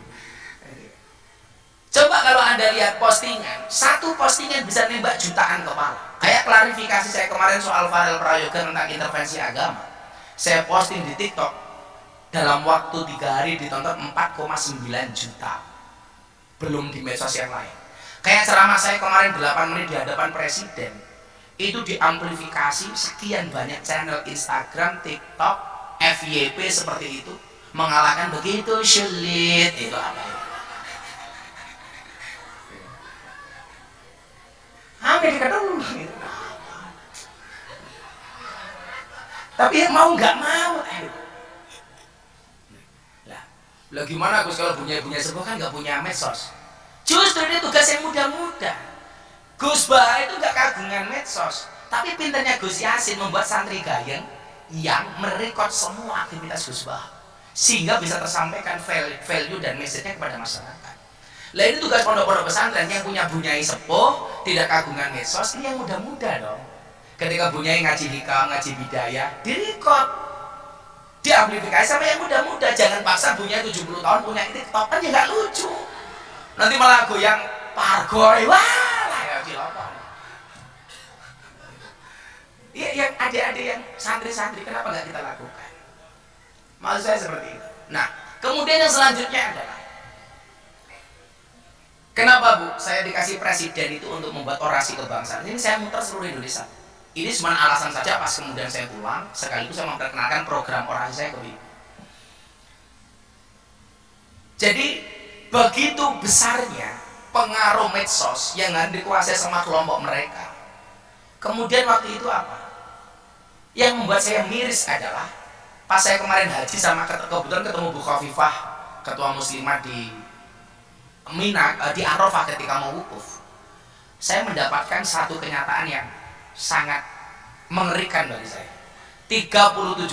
Coba kalau Anda lihat postingan, satu postingan bisa nembak jutaan kepala. Kayak klarifikasi saya kemarin soal Farel Prayoga tentang intervensi agama. Saya posting di TikTok, dalam waktu 3 hari ditonton 4,9 juta. Belum di medsos yang lain. Kayak ceramah saya kemarin 8 menit di hadapan presiden, itu diamplifikasi sekian banyak channel Instagram, TikTok, FYP seperti itu, mengalahkan begitu sulit. Itu apa itu? Hampir ketemu gitu. Tapi ya mau nggak mau. Lah gimana Gus kalau punya sebuah kan nggak punya medsos? Justru ini tugas yang muda-muda. Gus Bah itu nggak kagungan medsos, tapi pintarnya Gus Yasin membuat santri gayeng yang merekod semua aktivitas Gus Bah, sehingga bisa tersampaikan value dan message-nya kepada masyarakat. Lah ini tugas pondok-pondok pesantren yang punya bunyai sepuh, tidak kagungan medsos, ini yang muda-muda dong. Ketika bunyai ngaji hikam, ngaji bidayah, direkod, diamplifikasi sama yang muda-muda. Jangan paksa bunyai 70 tahun punya TikTok, kan ya nggak lucu. Nanti malah goyang pargoy, wah lah ya cilokon. Iya, yang adik-adik yang santri-santri kenapa nggak kita lakukan? Maksud saya seperti itu. Nah, kemudian yang selanjutnya adalah kenapa Bu saya dikasih presiden itu untuk membuat orasi kebangsaan? Ini saya muter seluruh Indonesia. Ini cuma alasan saja pas kemudian saya pulang, sekaligus saya memperkenalkan program orasi saya ke ibu. Jadi begitu besarnya pengaruh medsos yang dikuasai sama kelompok mereka. Kemudian waktu itu apa? Yang membuat saya miris adalah pas saya kemarin haji sama kebetulan ketemu Bu Khofifah, ketua muslimah di Mina, di Arafah ketika mau wukuf. Saya mendapatkan satu kenyataan yang sangat mengerikan bagi saya. 37%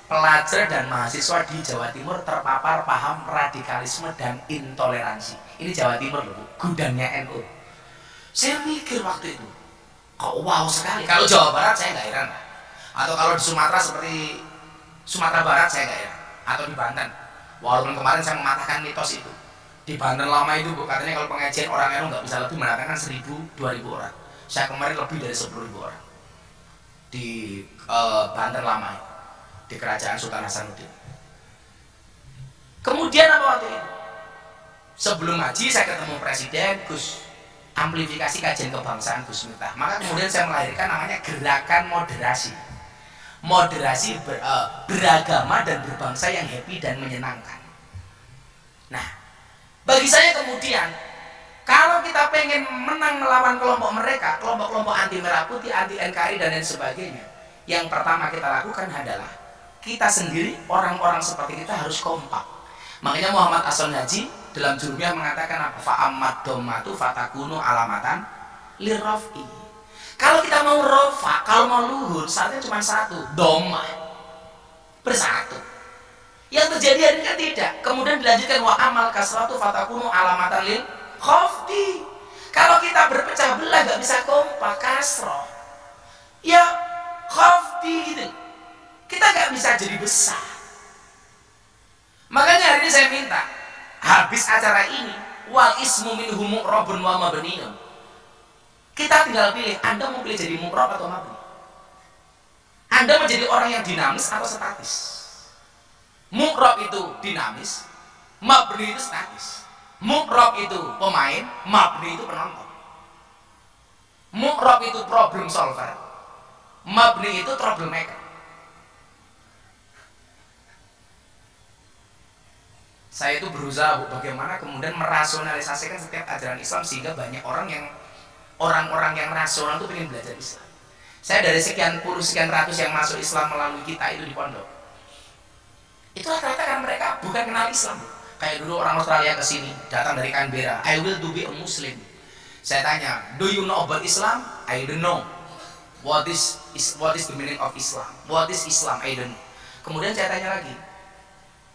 pelajar dan mahasiswa di Jawa Timur terpapar paham radikalisme dan intoleransi. Ini Jawa Timur loh, gudangnya NU. Saya mikir waktu itu, kok wow sekali. Kalau Jawa Barat saya nggak heran, atau kalau di Sumatera seperti Sumatera Barat saya nggak heran. atau di Banten. Walaupun kemarin saya mematahkan mitos itu. Di Banten lama itu Bu, katanya kalau pengajian orang NU nggak bisa lebih, mendatangkan 1.000-2.000 orang. Saya kemarin lebih dari 10.000 orang di Banten lama itu, di kerajaan Sultan Hasanuddin. Kemudian apa waktu itu? Sebelum haji saya ketemu Presiden Gus, amplifikasi kajian kebangsaan Gus Miftah. Maka kemudian saya melahirkan namanya gerakan moderasi. Moderasi beragama dan berbangsa yang happy dan menyenangkan. Nah, bagi saya kemudian kalau kita pengen menang melawan kelompok mereka, kelompok-kelompok anti merah putih, anti NKRI dan lain sebagainya, yang pertama kita lakukan adalah kita sendiri, orang-orang seperti kita harus kompak. Makanya Muhammad Hasan Haji dalam Jurumiyah mengatakan apa? Fa'amad dommatu fatakunu alamatan lirraf'i. Kalau kita mau rofa, kalau mau luhur, syaratnya cuma satu, dommah, bersatu. Yang terjadi hari ini kan tidak. Kemudian dilanjutkan wa amal kasratu fatakunu alamatan lil khafdi. Kalau kita berpecah belah gak bisa kompak, kasroh, ya khafdi gitu. Kita gak bisa jadi besar. Makanya hari ini saya minta, habis acara ini, wal ismu minhu mu'rabun wa mabniyun. Kita tinggal pilih, Anda mau pilih jadi mu'rab atau mabni. Anda mau jadi orang yang dinamis atau statis. Mu'rab itu dinamis, mabni itu statis. Mu'rab itu pemain, mabni itu penonton. Mu'rab itu problem solver, mabni itu troublemaker. Saya itu berusaha bagaimana kemudian merasionalisasikan setiap ajaran Islam sehingga banyak orang-orang yang rasional itu ingin belajar Islam. Saya dari sekian puluh sekian ratus yang masuk Islam melalui kita itu di pondok, itu rata-rata kan mereka bukan kenal Islam. Kayak dulu orang Australia ke sini datang dari Canberra, I will to be a Muslim. Saya tanya, do you know about Islam? I don't know. What is the meaning of Islam? What is Islam? I don't know. Kemudian saya tanya lagi,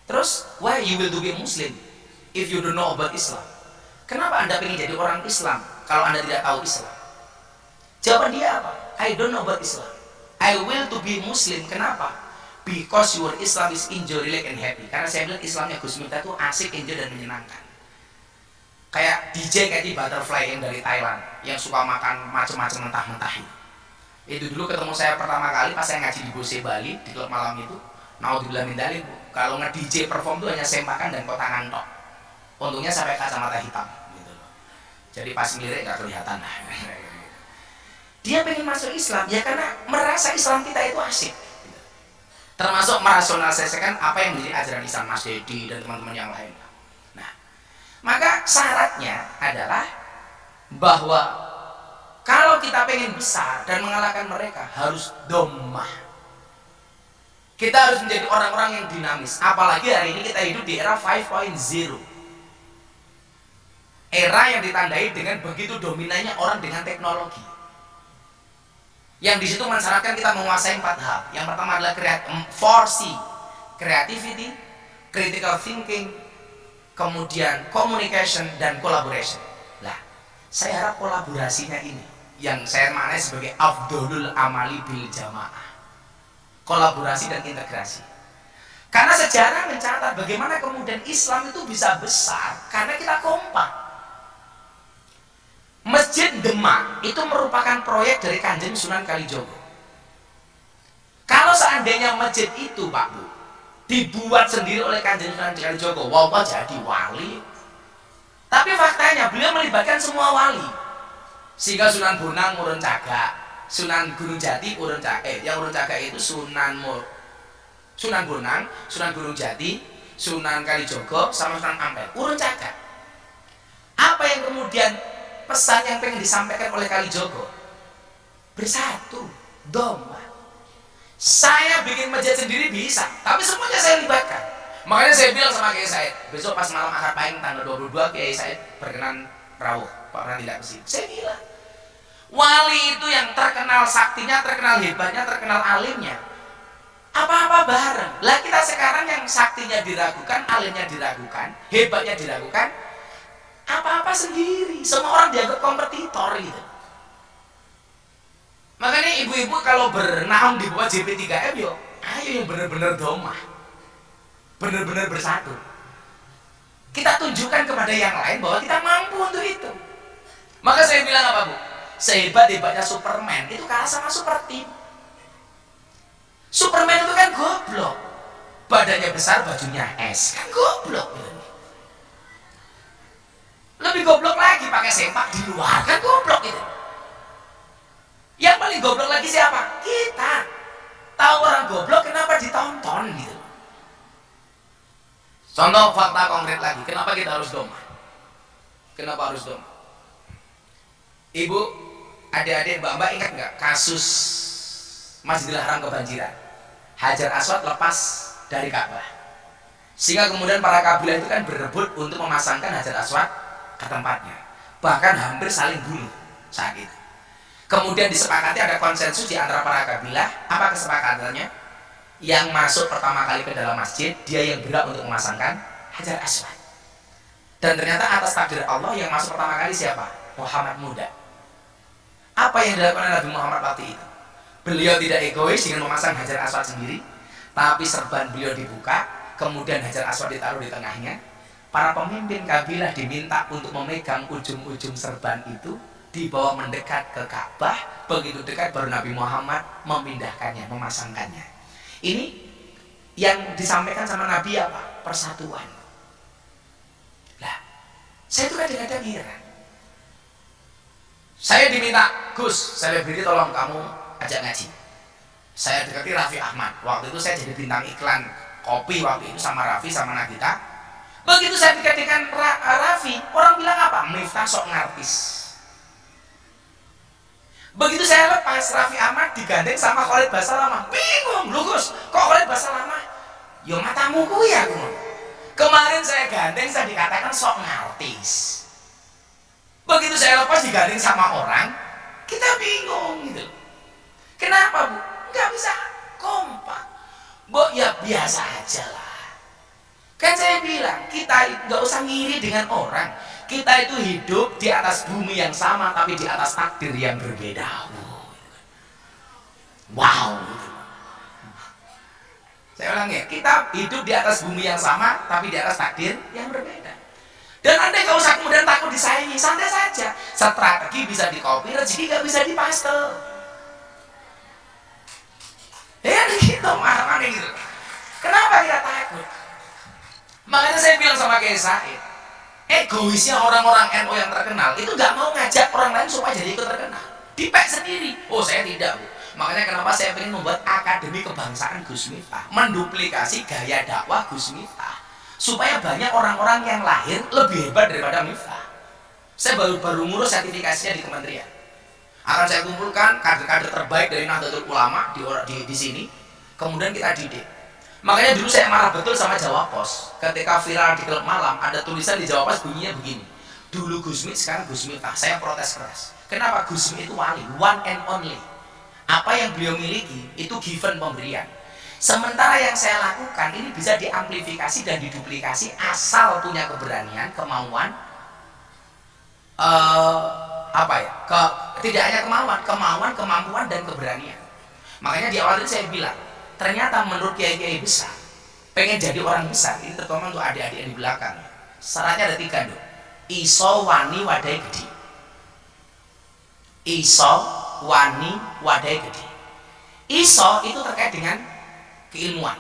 terus, why you will to be a Muslim if you don't know about Islam? Kenapa Anda ingin jadi orang Islam kalau Anda tidak tahu Islam? Jawaban dia apa? I don't know about Islam. I will to be Muslim. Kenapa? Because your Islam is enjoy, relax and happy. Karena saya bilang Islamnya Gus Miftah itu asik, enjoy dan menyenangkan. Kayak DJ kayak di Butterfly yang dari Thailand, yang suka makan macam-macam mentah-mentah itu. Itu dulu ketemu saya pertama kali pas saya ngaji di Bose Bali di klub malam itu. Naudzubillah min dzalik, Bu. Kalau nge-DJ perform itu hanya sempakan dan kotangan tok. Untungnya sampai kacamata hitam gitu loh. Jadi pas ngelirik gak kelihatan lah. Dia pengen masuk Islam ya karena merasa Islam kita itu asik. Termasuk merasionalisasikan apa yang menjadi ajaran Islam Mas Dedi dan teman-teman yang lain. Nah, maka syaratnya adalah bahwa kalau kita pengen besar dan mengalahkan mereka harus dommah. Kita harus menjadi orang-orang yang dinamis. Apalagi hari ini kita hidup di era 5.0. Era yang ditandai dengan begitu dominannya orang dengan teknologi. Yang di situ mensyaratkan kita menguasai 4 hal. Yang pertama adalah 4C, creativity, critical thinking, kemudian communication dan collaboration. Lah, saya harap kolaborasinya ini yang saya maknai sebagai afdolul amali bil jamaah. Kolaborasi dan integrasi. Karena sejarah mencatat bagaimana kemudian Islam itu bisa besar karena kita kompak. Masjid Demak itu merupakan proyek dari Kanjeng Sunan Kalijogo. Kalau seandainya masjid itu, Pak Bu, dibuat sendiri oleh Kanjeng Sunan Kalijogo, wah jadi wali. Tapi faktanya beliau melibatkan semua wali. Sehingga Sunan Bonang urun Cagak, Sunan Gunung Jati urun Cagak, yang urun Cagak itu Sunan Bonang, Sunan Gunung Jati, Sunan Kalijogo, sama Sunan Ampel, urun Cagak. Apa yang kemudian pesan yang pengen disampaikan oleh Kalijogo? Bersatu, domba. Saya bikin masjid sendiri bisa, tapi semuanya saya libatkan. Makanya saya bilang sama Kiai Said, besok pas malam akad pahing tanggal 22 Kiai Said berkenan rawuh, Pak Pernah tidak bersih. Saya bilang, wali itu yang terkenal saktinya, terkenal hebatnya, terkenal alimnya, apa-apa bareng. Lah kita sekarang yang saktinya diragukan, alimnya diragukan, hebatnya diragukan, apa-apa sendiri. Semua orang dianggap kompetitor gitu. Makanya ibu-ibu kalau bernaung di bawah JP3M yo, ayo yang bener-bener domah. benar-benar bersatu. Kita tunjukkan kepada yang lain bahwa kita mampu untuk itu. Maka saya bilang apa Bu? Sehebat-hebatnya Superman itu kalah sama super team. Superman itu kan goblok, badannya besar, bajunya es, kan goblok. Lebih goblok lagi pakai sempak di luar, kan goblok itu. Yang paling goblok lagi siapa? Kita. Tahu orang goblok kenapa ditonton gitu. Contoh fakta konkret lagi, kenapa kita harus doma? Kenapa harus doma? Ibu, adik-adik, mbak-mbak ingat nggak kasus Masjidil Haram kebanjiran? Hajar Aswad lepas dari Ka'bah, sehingga kemudian para kabilah itu kan berebut untuk memasangkan Hajar Aswad ke tempatnya, bahkan hampir saling bunuh saat itu. Kemudian disepakati ada konsensus di antara para kabilah. Apa kesepakatannya? Yang masuk pertama kali ke dalam masjid, dia yang berhak untuk memasangkan Hajar Aswad. Dan ternyata atas takdir Allah yang masuk pertama kali siapa? Muhammad muda. Apa yang dilakukan oleh Nabi Muhammad waktu itu? Beliau tidak egois dengan memasang Hajar Aswad sendiri, tapi serban beliau dibuka, kemudian Hajar Aswad ditaruh di tengahnya. Para pemimpin kabilah diminta untuk memegang ujung-ujung serban itu, dibawa mendekat ke Ka'bah. Begitu dekat baru Nabi Muhammad memindahkannya, memasangkannya. Ini yang disampaikan sama Nabi apa? Persatuan. Lah, saya itu kadang-kadang heran. Saya diminta, Gus, selebriti tolong kamu ajak ngaji. Saya dekati Raffi Ahmad. Waktu itu saya jadi bintang iklan kopi waktu itu sama Raffi sama Nagita. Begitu saya dekat dengan Raffi, orang bilang apa? Miftah sok ngartis. Begitu saya lepas, Raffi Ahmad digandeng sama Khalid Basalamah. Bingung, lu Gus, kok Khalid Basalamah? Yo matamu ku ya, kemarin saya gandeng, saya dikatakan sok ngartis. Begitu saya lepas digandeng sama orang, kita bingung gitu. Kenapa Bu? Nggak bisa kompak. Bu, ya biasa aja lah. Kan saya bilang, kita nggak usah ngiri dengan orang. Kita itu hidup di atas bumi yang sama, tapi di atas takdir yang berbeda. Wow. Saya ulang ya, kita hidup di atas bumi yang sama, tapi di atas takdir yang berbeda. Dan Anda nggak usah kemudian takut disaingi, santai saja. Strategi bisa dikopi, rezeki nggak bisa dipastel. Ya gitu, marah-marah gitu. Kenapa kita takut? Makanya saya bilang sama Kiai Said, egoisnya orang-orang NU yang terkenal itu nggak mau ngajak orang lain supaya jadi ikut terkenal. Dipek sendiri. Oh saya tidak Bu. Makanya kenapa saya ingin membuat Akademi Kebangsaan Gus Miftah, menduplikasi gaya dakwah Gus Miftah, supaya banyak orang-orang yang lahir lebih hebat daripada Miftah. Saya baru ngurus sertifikasinya di kementerian. Akan saya kumpulkan kader-kader terbaik dari Nahdlatul Ulama di sini, kemudian kita didik. Makanya dulu saya marah betul sama Jawa Pos ketika viral di klub malam ada tulisan di Jawa Pos bunyinya begini, dulu Gus Mit, sekarang Gus Miftah. Saya protes keras. Kenapa? Gus Mit itu wali, one and only. Apa yang beliau miliki itu given, pemberian. Sementara yang saya lakukan ini bisa diamplifikasi dan diduplikasi asal punya keberanian, kemauan, tidak hanya kemauan, kemampuan dan keberanian. Makanya di awal itu saya bilang, ternyata menurut kiai-kiai besar, pengen jadi orang besar ini terutama untuk adik-adik yang di belakang. Syaratnya ada 3 dong. Iso wani wadai gede. Iso wani wadai gede. Iso itu terkait dengan keilmuan.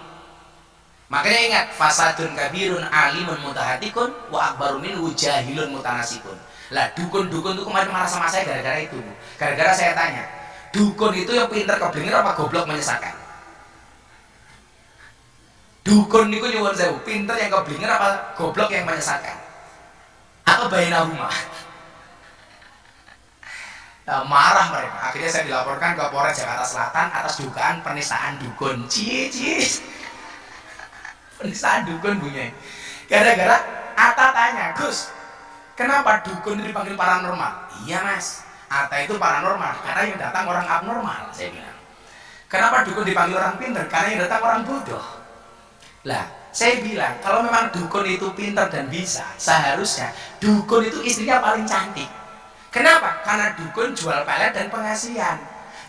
Makanya ingat, fasadun kabirun alimun mutahatikun wa akbaru minhu jahilun mutanasikun. Lah dukun-dukun itu kemarin marah sama saya gara-gara itu. Gara-gara saya tanya, dukun itu yang pintar keblinger apa goblok menyesatkan? Dukun itu nyuwun sewu, pintar yang keblinger apa goblok yang menyesatkan? Apa baina rumah? Nah, marah mereka. Akhirnya saya dilaporkan ke Polres Jakarta Selatan atas dugaan penistaan dukun. Penistaan dukun bunyi. Gara-gara Atta tanya, Gus, kenapa dukun itu dipanggil paranormal? Iya Mas, Atta itu paranormal karena yang datang orang abnormal, saya bilang. Kenapa dukun dipanggil orang pintar? Karena yang datang orang bodoh. Lah, saya bilang kalau memang dukun itu pintar dan bisa, seharusnya dukun itu istrinya paling cantik. Kenapa? Karena dukun jual pelet dan pengasihan.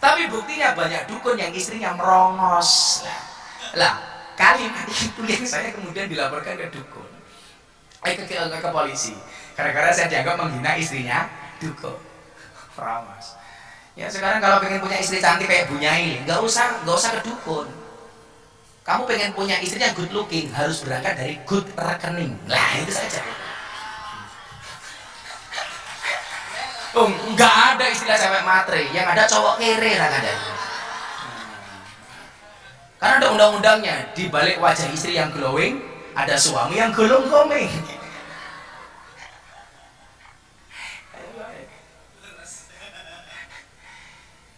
Tapi buktinya banyak dukun yang istrinya merongos. Lah, kalimat itu yang saya kemudian dilaporkan ke dukun, ke polisi, gara-gara saya dianggap menghina istrinya dukun. Mas. Ya sekarang kalau pengen punya istri cantik kayak Bu Nyai, nggak usah ke dukun. Kamu pengen punya istri yang good looking, harus berangkat dari good rekening. Lah itu saja. Nggak ada istilah cewek matre, yang ada cowok kere lah ada. Karena ada undang-undangnya, di balik wajah istri yang glowing ada suami yang golong komeng.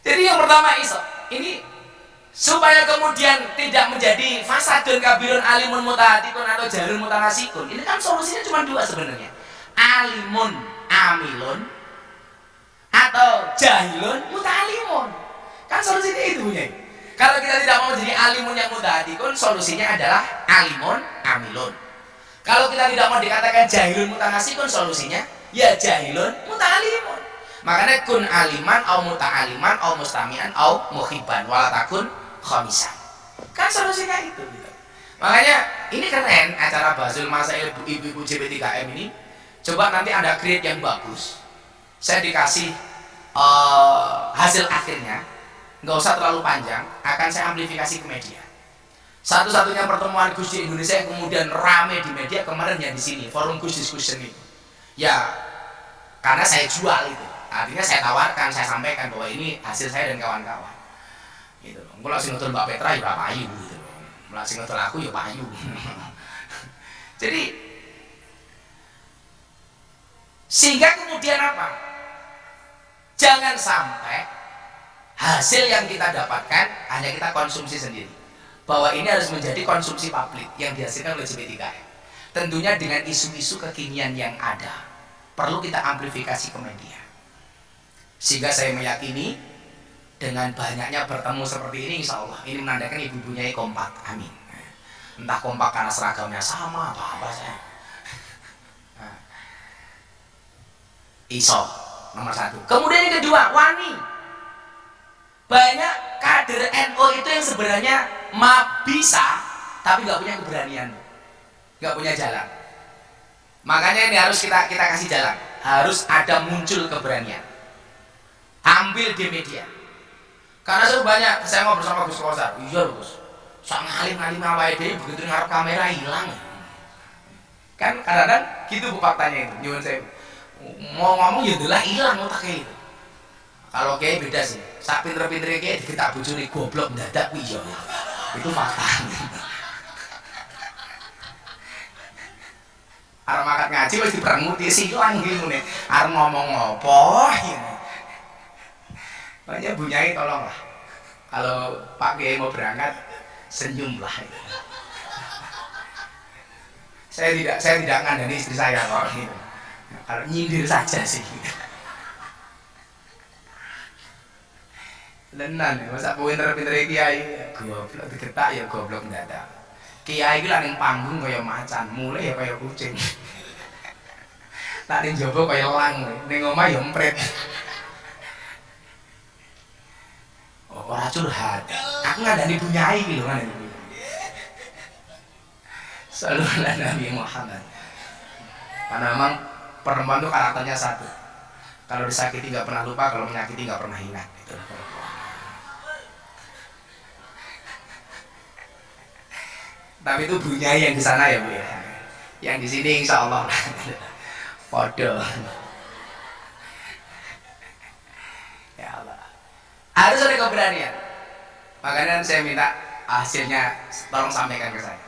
Jadi yang pertama ini supaya kemudian tidak menjadi fasadun kabirun alimun mutahatikun atau jarun mutanasikun. Ini kan solusinya cuma dua sebenarnya. Alimun amilun atau jahilun mutalimun. Kan solusinya itu punya. Kalau kita tidak mau menjadi alimun yang mutahatikun, solusinya adalah alimun amilun. Kalau kita tidak mau dikatakan jahilun mutanasikun, solusinya ya jahilun mutalimun. Makanya kun aliman au muta'aliman au mustami'an au muhibban wala takun khamisan. Kan solusinya itu gitu. Makanya ini keren acara Bazul Masail ibu-ibu JP3M ini. Coba nanti Anda create yang bagus. Saya dikasih hasil akhirnya, nggak usah terlalu panjang, akan saya amplifikasi ke media. Satu-satunya pertemuan Gus di Indonesia yang kemudian rame di media kemarin yang di sini, forum Gus Discussion itu. Ya, karena saya jual itu. Artinya saya tawarkan, saya sampaikan bahwa ini hasil saya dan kawan-kawan. Gitu. Kalau sing ngedol Mbak Petra ya payu gitu. Kalau sing ngedol aku ya payu. Jadi sehingga kemudian apa? Jangan sampai hasil yang kita dapatkan hanya kita konsumsi sendiri. Bahwa ini harus menjadi konsumsi publik yang dihasilkan oleh JP3M. Tentunya dengan isu-isu kekinian yang ada. Perlu kita amplifikasi ke media. Sehingga saya meyakini dengan banyaknya bertemu seperti ini, insya Allah ini menandakan ibu-ibunya kompak. Amin. Entah kompak karena seragamnya sama apa saya. Iso nomor satu. Kemudian yang kedua, wani. Banyak kader NU itu yang sebenarnya bisa tapi nggak punya keberanian, nggak punya jalan. Makanya ini harus kita kasih jalan. Harus ada muncul keberanian. Ambil di media. Karena saya ngobrol sama Gus Kosar. Iya Gus, sang ngalim-ngalim awake dhewe begitu ngarep kamera hilang. Kan kadang-kadang gitu bu faktanya itu. Nyuwun saya mau ngomong ya adalah hilang otaknya itu. Kalau kayak beda sih. Sak pinter-pintere kayak digetak bojone goblok mendadak kuwi ya. Itu fakta. Arep makat ngaji wis diperenguti silang gitu nih. Arep ngomong apa gitu. Makanya Bu Nyai tolonglah kalau Pak Kiai mau berangkat senyumlah. Saya tidak ngandani istri saya kok gitu. Kalau nyindir saja sih. Lenan masa pinter-pinter kiai goblok digetak ya goblok mendadak. Kiai iki lak ning panggung kaya macan, mulai ya kaya kucing. Tak ning jaba kaya elang, ning omah ya empret. Orang curhat, aku ngandani Bu Nyai gitu kan. Sallallahu alaihi Nabi Muhammad. Karena memang perempuan itu karakternya satu. Kalau disakiti nggak pernah lupa, kalau menyakiti nggak pernah ingat. Itu. Tapi itu Bu Nyai yang di sana ya Bu ya. Yang di sini insya Allah podo. Ya Allah. Harus ada keberanian. Makanya saya minta hasilnya tolong sampaikan ke saya.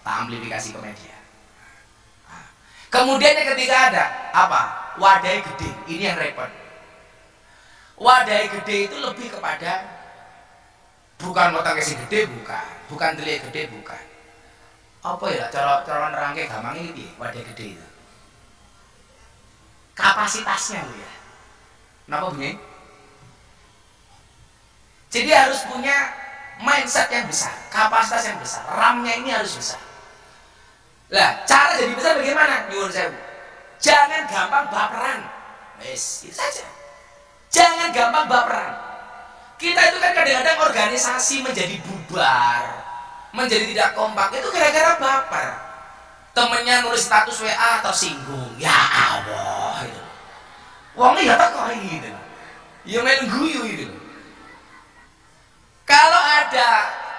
Tak amplifikasi ke media. Kemudian yang ketiga ada apa? Wadai gede. Ini yang repot. Wadai gede itu lebih kepada bukan otak kesi gede, bukan telik gede, bukan. Apa ya? Cara nerangke gampang ini wadai gede itu. Kapasitasnya Bu ya. Kenapa bunyi? Jadi harus punya mindset yang besar, kapasitas yang besar, RAM-nya ini harus besar. Lah, cara jadi besar bagaimana? Nyuwun sewu. Jangan gampang baperan. Wes, itu saja. Jangan gampang baperan. Kita itu kan kadang-kadang organisasi menjadi bubar, menjadi tidak kompak itu gara-gara baper. Temennya nulis status WA tersinggung, ya Allah gitu. Wongnya ya tak kok gitu. Ya main guyu gitu. Kalau ada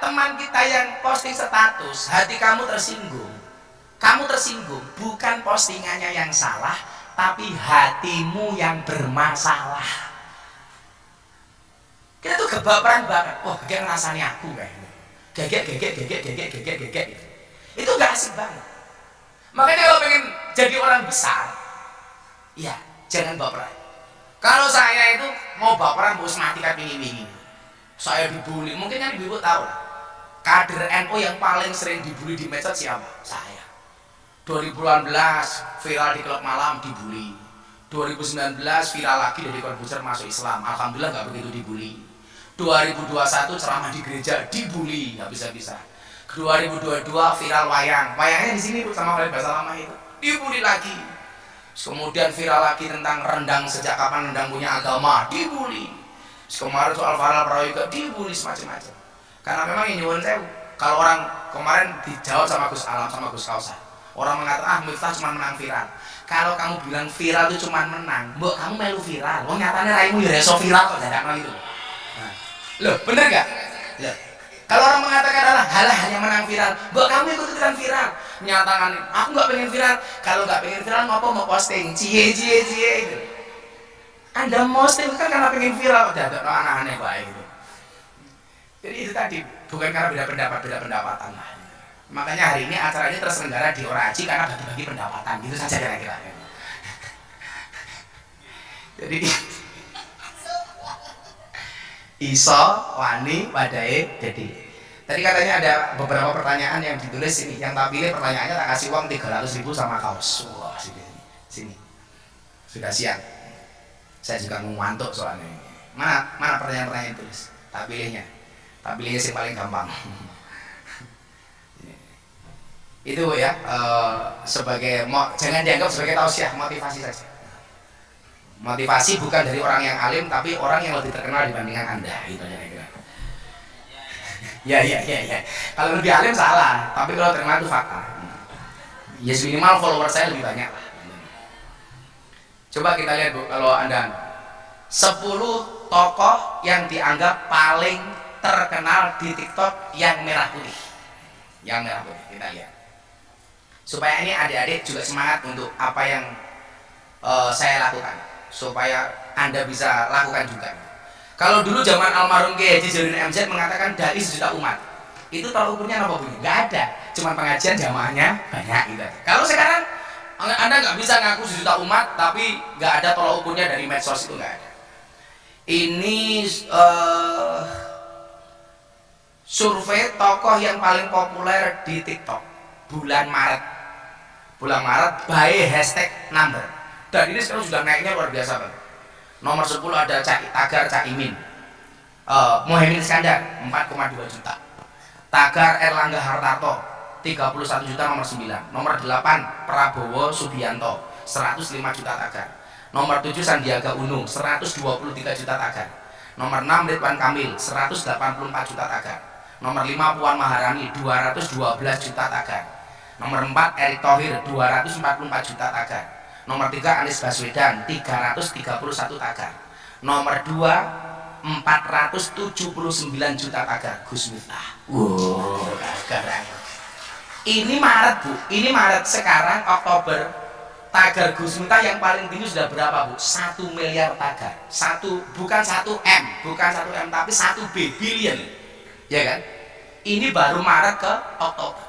teman kita yang posting status, hati kamu tersinggung. Kamu tersinggung, bukan postingannya yang salah, tapi hatimu yang bermasalah. Kita tuh kebaperan banget. Wah, kayak ngerasanya aku kayak ini. Gegek. Itu gak asik banget. Makanya kalau pengen jadi orang besar, ya jangan baperan. Kalau saya itu mau baperan, bos mati kayak ini. Saya dibully, mungkin kan ibu tahu lah. Kader NU yang paling sering dibully di medsos siapa? Saya. 2018 viral di klub malam dibully. 2019 viral lagi dari Corbuzier masuk Islam. Alhamdulillah nggak begitu dibully. 2021 ceramah di gereja dibully, nggak bisa-bisa. 2022 viral wayang. Wayangnya di sini sama oleh bahasa lama itu. Dibully lagi. Kemudian viral lagi tentang rendang, sejak kapan rendang punya agama, dibully. Kemarin soal Farel Prayoga dibully semacam-macam. Karena memang ini nyuwun saya, kalau orang kemarin dijawab sama Gus Alam sama Gus Kausar, orang mengatakan Miftah cuma menang viral. Kalau kamu bilang viral itu cuma menang, mbok kamu melu viral. Wong nyatanya raimu ya reso viral kok dadakno itu. Nah, loh, bener gak? Loh. Kalau orang mengatakan halah hanya menang viral, mbok kamu ikut-ikutan viral. Nyatakan aku nggak pengen viral. Kalau nggak pengen viral mau posting cie gitu. Anda posting kan karena pengen viral, dadakno aneh-aneh bae gitu. Jadi itu tadi bukan karena beda pendapat, beda pendapatan lah. Makanya hari ini acara ini terselenggara di Oraji karena bagi-bagi pendapatan, gitu saja kira-kira. Jadi iso wani wadae jadi. Tadi katanya ada beberapa pertanyaan yang ditulis sini, yang tak pilih pertanyaannya tak kasih uang 300.000 sama kaos. Wah, sini. Sudah siang. Saya juga mau ngantuk soalnya. Mana pertanyaan-pertanyaan tulis? Tak pilihnya sih paling gampang. Itu ya, jangan dianggap sebagai tausiah, motivasi saja. Motivasi bukan dari orang yang alim, tapi orang yang lebih terkenal dibandingkan Anda, gitu kira-kira. Ya. Kalau lebih alim salah, tapi kalau terkenal itu fakta. Ya minimal follower saya lebih banyak lah. Coba kita lihat Bu, kalau Anda 10 tokoh yang dianggap paling terkenal di TikTok yang merah putih. Yang merah putih, kita lihat. Supaya ini adik-adik juga semangat untuk apa yang saya lakukan, supaya Anda bisa lakukan juga. Kalau dulu zaman almarhum Kiai Haji Jalil MZ mengatakan dai sejuta umat, itu tolak ukurnya apa bunyi? Nggak ada, cuma pengajian jamaahnya banyak gitu. Kalau sekarang Anda nggak bisa ngaku sejuta umat, tapi nggak ada tolak ukurnya dari medsos, itu nggak ada. Ini survei tokoh yang paling populer di TikTok bulan Maret by hashtag number, dan ini sekarang sudah naiknya luar biasa Bang. Nomor 10 ada Tagar Caimin, Muhaimin Iskandar 4,2 juta, Tagar Erlangga Hartarto 31 juta nomor 9, nomor 8 Prabowo Subianto 105 juta Tagar, nomor 7 Sandiaga Uno 123 juta Tagar, nomor 6 Ridwan Kamil 184 juta Tagar, nomor 5 Puan Maharani 212 juta Tagar, nomor 4 Erick Thohir 244 juta Tagar, nomor 3 Anies Baswedan 331 Tagar, nomor 2 479 juta Tagar Gus Miftah. Tagar. Ini Maret Bu, ini Maret, sekarang Oktober. Tagar Gus Miftah yang paling tinggi sudah berapa Bu? 1 miliar tagar. Bukan 1 M, tapi 1 billion. Ya kan? Ini baru Maret ke Oktober.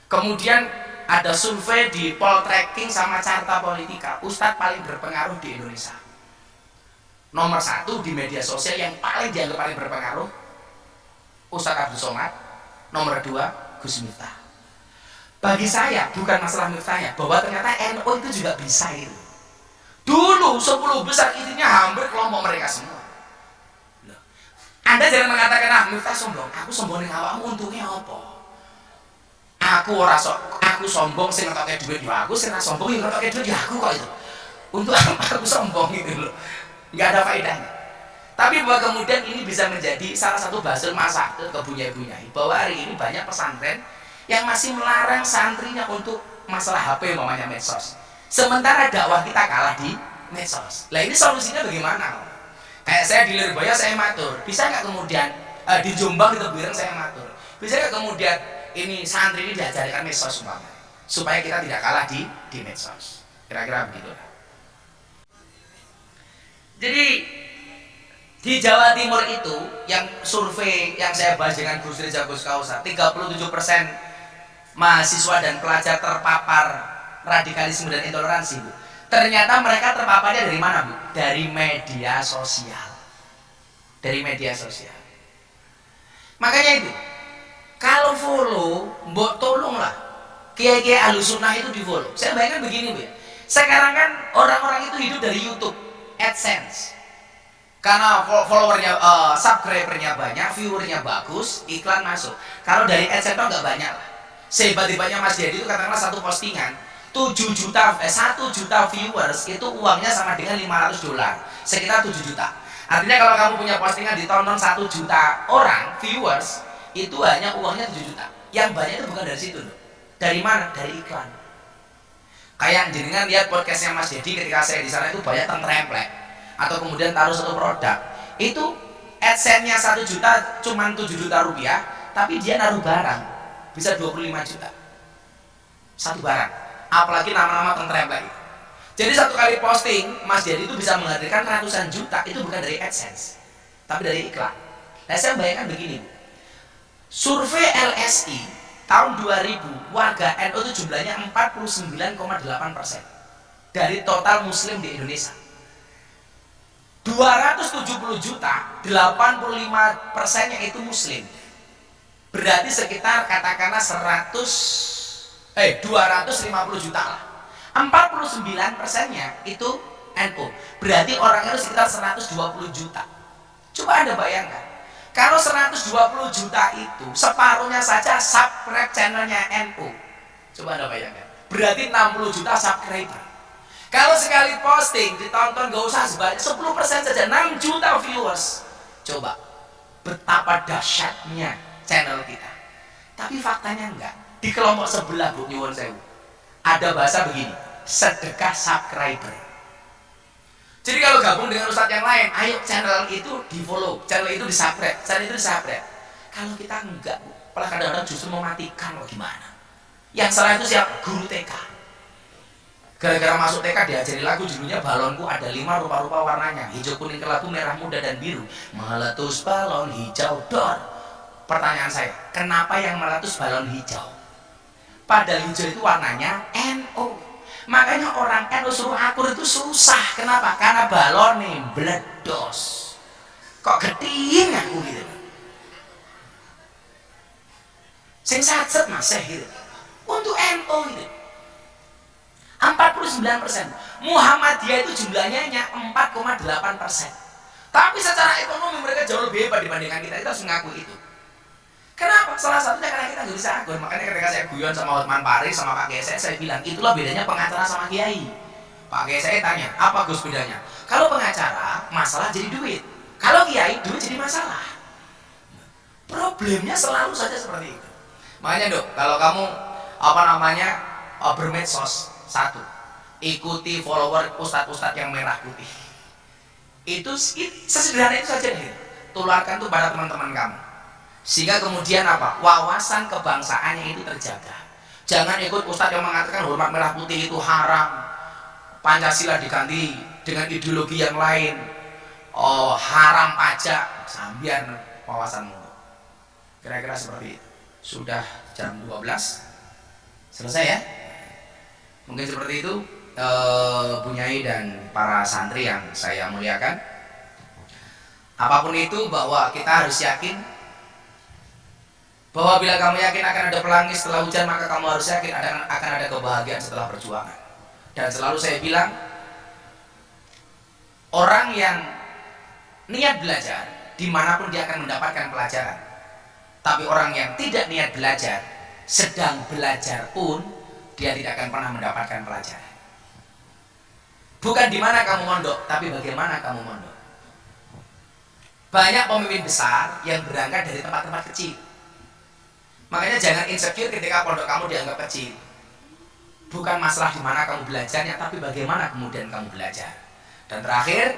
Kemudian ada survei di Poltreking sama Carta Politika, Ustadz paling berpengaruh di Indonesia. Nomor 1 di media sosial yang paling dianggap paling berpengaruh Ustadz Abdul Somad. Nomor 2 Gus Miftah. Bagi saya bukan masalah Miftahnya, bahwa ternyata NU itu juga bisa itu. Dulu 10 besar isinya hampir kelompok mereka semua. Anda jangan mengatakan Miftah sombong. Aku sombong ning awakmu, untungnya apa? Aku sombong sing ngetoke duit ya aku, sing sombong yang ngetoke duit ya aku kok itu. Untuk apa aku sombong gitu loh. Enggak ada faedahnya. Tapi bahwa kemudian ini bisa menjadi salah satu basul masa kebunyai-bunyai bahwa hari ini banyak pesantren yang masih melarang santrinya untuk masalah HP namanya medsos. Sementara dakwah kita kalah di medsos. Lah ini solusinya bagaimana? Kayak saya di Lirboyo saya matur, bisa nggak kemudian di Jombang di Tebuireng saya matur, bisa nggak kemudian ini santri ini diajarkan medsos umpamanya, supaya kita tidak kalah di medsos. Kira-kira begitu. Jadi di Jawa Timur itu yang survei yang saya bahas dengan Gus Rizal Gus Kausa, 37% mahasiswa dan pelajar terpapar radikalisme dan intoleransi, Bu. Ternyata mereka terpaparnya dari mana, Bu? Dari media sosial. Dari media sosial. Makanya itu, kalau follow, mbok tolonglah kiai-kiai Ahlussunnah itu di follow. Saya bayangkan begini, Bu ya. Sekarang kan orang-orang itu hidup dari YouTube, AdSense. Karena followernya, subscribernya banyak, viewernya bagus, iklan masuk. Kalau dari AdSense nggak banyak lah. Sehebat-hebatnya Mas Dedi itu katakanlah satu postingan 1 juta viewers itu uangnya sama dengan $500, sekitar 7 juta. Artinya kalau kamu punya postingan ditonton 1 juta orang viewers, itu hanya uangnya 7 juta. Yang banyak itu bukan dari situ loh. Dari mana? Dari iklan. Kayak jenengan lihat podcastnya Mas Dedi ketika saya di sana itu banyak template atau kemudian taruh satu produk. Itu AdSense-nya 1 juta cuman 7 juta rupiah, tapi dia naruh barang bisa 25 juta. Satu barang. Apalagi nama-nama template itu. Jadi satu kali posting Mas Dedi itu bisa menghadirkan ratusan juta, itu bukan dari AdSense, tapi dari iklan. Nah saya bayangkan begini, survei LSI tahun 2000 warga NU itu jumlahnya 49,8% dari total muslim di Indonesia. 270 juta, 85%-nya itu muslim. Berarti sekitar katakanlah 250 juta lah. 49%-nya itu NU. Berarti orang itu sekitar 120 juta. Coba Anda bayangkan, kalau 120 juta itu separuhnya saja subscribe channelnya NU. Coba Anda bayangkan, berarti 60 juta subscriber. Kalau sekali posting ditonton gak usah sebanyak 10% saja, 6 juta viewers. Coba betapa dahsyatnya channel kita. Tapi faktanya enggak. Di kelompok sebelah, Bu, nyuwun sewu, ada bahasa begini, sedekah subscriber. Jadi kalau gabung dengan ustadz yang lain, ayo channel itu di follow, channel itu di subscribe, channel itu di subscribe. Kalau kita enggak, Bu, malah kadang-kadang justru mematikan. Loh, gimana? Yang salah itu siapa? Guru TK. Gara-gara masuk TK diajari lagu judulnya Balonku ada 5 rupa-rupa warnanya, hijau, kuning, kelabu, merah muda, dan biru. Meletus balon hijau dor. Pertanyaan saya, kenapa yang meletus balon hijau? Padahal hijau itu warnanya NU. Makanya orang NU suruh akur itu susah. Kenapa? Karena balon nih bledos. Kok geting aku gitu. Sing satset Mas gitu. Untuk NU gitu. 49%. Muhammadiyah itu jumlahnya hanya 4,8%. Tapi secara ekonomi mereka jauh lebih hebat dibandingkan kita. Kita harus mengaku itu. Kenapa? Salah satunya karena kita nggak bisa akur. Makanya ketika saya guyon sama Hotman Paris sama Pak Kiai saya bilang itulah bedanya pengacara sama Kiai. Pak Kiai saya tanya, apa Gus bedanya? Kalau pengacara masalah jadi duit, kalau Kiai duit jadi masalah. Problemnya selalu saja seperti itu. Makanya Dok, kalau kamu bermedsos, satu, ikuti follower ustadz-ustadz yang merah putih. Itu sesederhana itu saja nih. Tularkan tuh pada teman-teman kamu. Sehingga kemudian apa? Wawasan kebangsaannya itu terjaga. Jangan ikut ustadz yang mengatakan hormat merah putih itu haram, Pancasila diganti dengan ideologi yang lain, haram pajak, sambian wawasanmu. Kira-kira seperti itu. Sudah jam 12, selesai ya? Mungkin seperti itu, Bunyai dan para santri yang saya muliakan. Apapun itu, bahwa kita harus yakin bahwa bila kamu yakin akan ada pelangi setelah hujan, maka kamu harus yakin akan ada kebahagiaan setelah perjuangan. Dan selalu saya bilang, orang yang niat belajar dimanapun dia akan mendapatkan pelajaran. Tapi orang yang tidak niat belajar, sedang belajar pun dia tidak akan pernah mendapatkan pelajaran. Bukan di mana kamu mondok, tapi bagaimana kamu mondok. Banyak pemimpin besar yang berangkat dari tempat-tempat kecil. Makanya jangan insecure ketika pondok kamu dianggap kecil. Bukan masalah di mana kamu belajarnya, tapi bagaimana kemudian kamu belajar. Dan terakhir,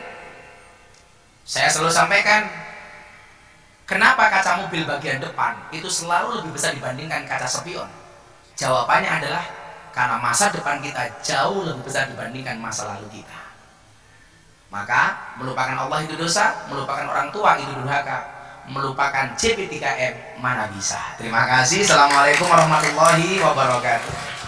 saya selalu sampaikan, kenapa kaca mobil bagian depan itu selalu lebih besar dibandingkan kaca spion? Jawabannya adalah karena masa depan kita jauh lebih besar dibandingkan masa lalu kita. Maka melupakan Allah itu dosa, melupakan orang tua itu durhaka, melupakan CP3M mana bisa. Terima kasih. Assalamualaikum warahmatullahi wabarakatuh.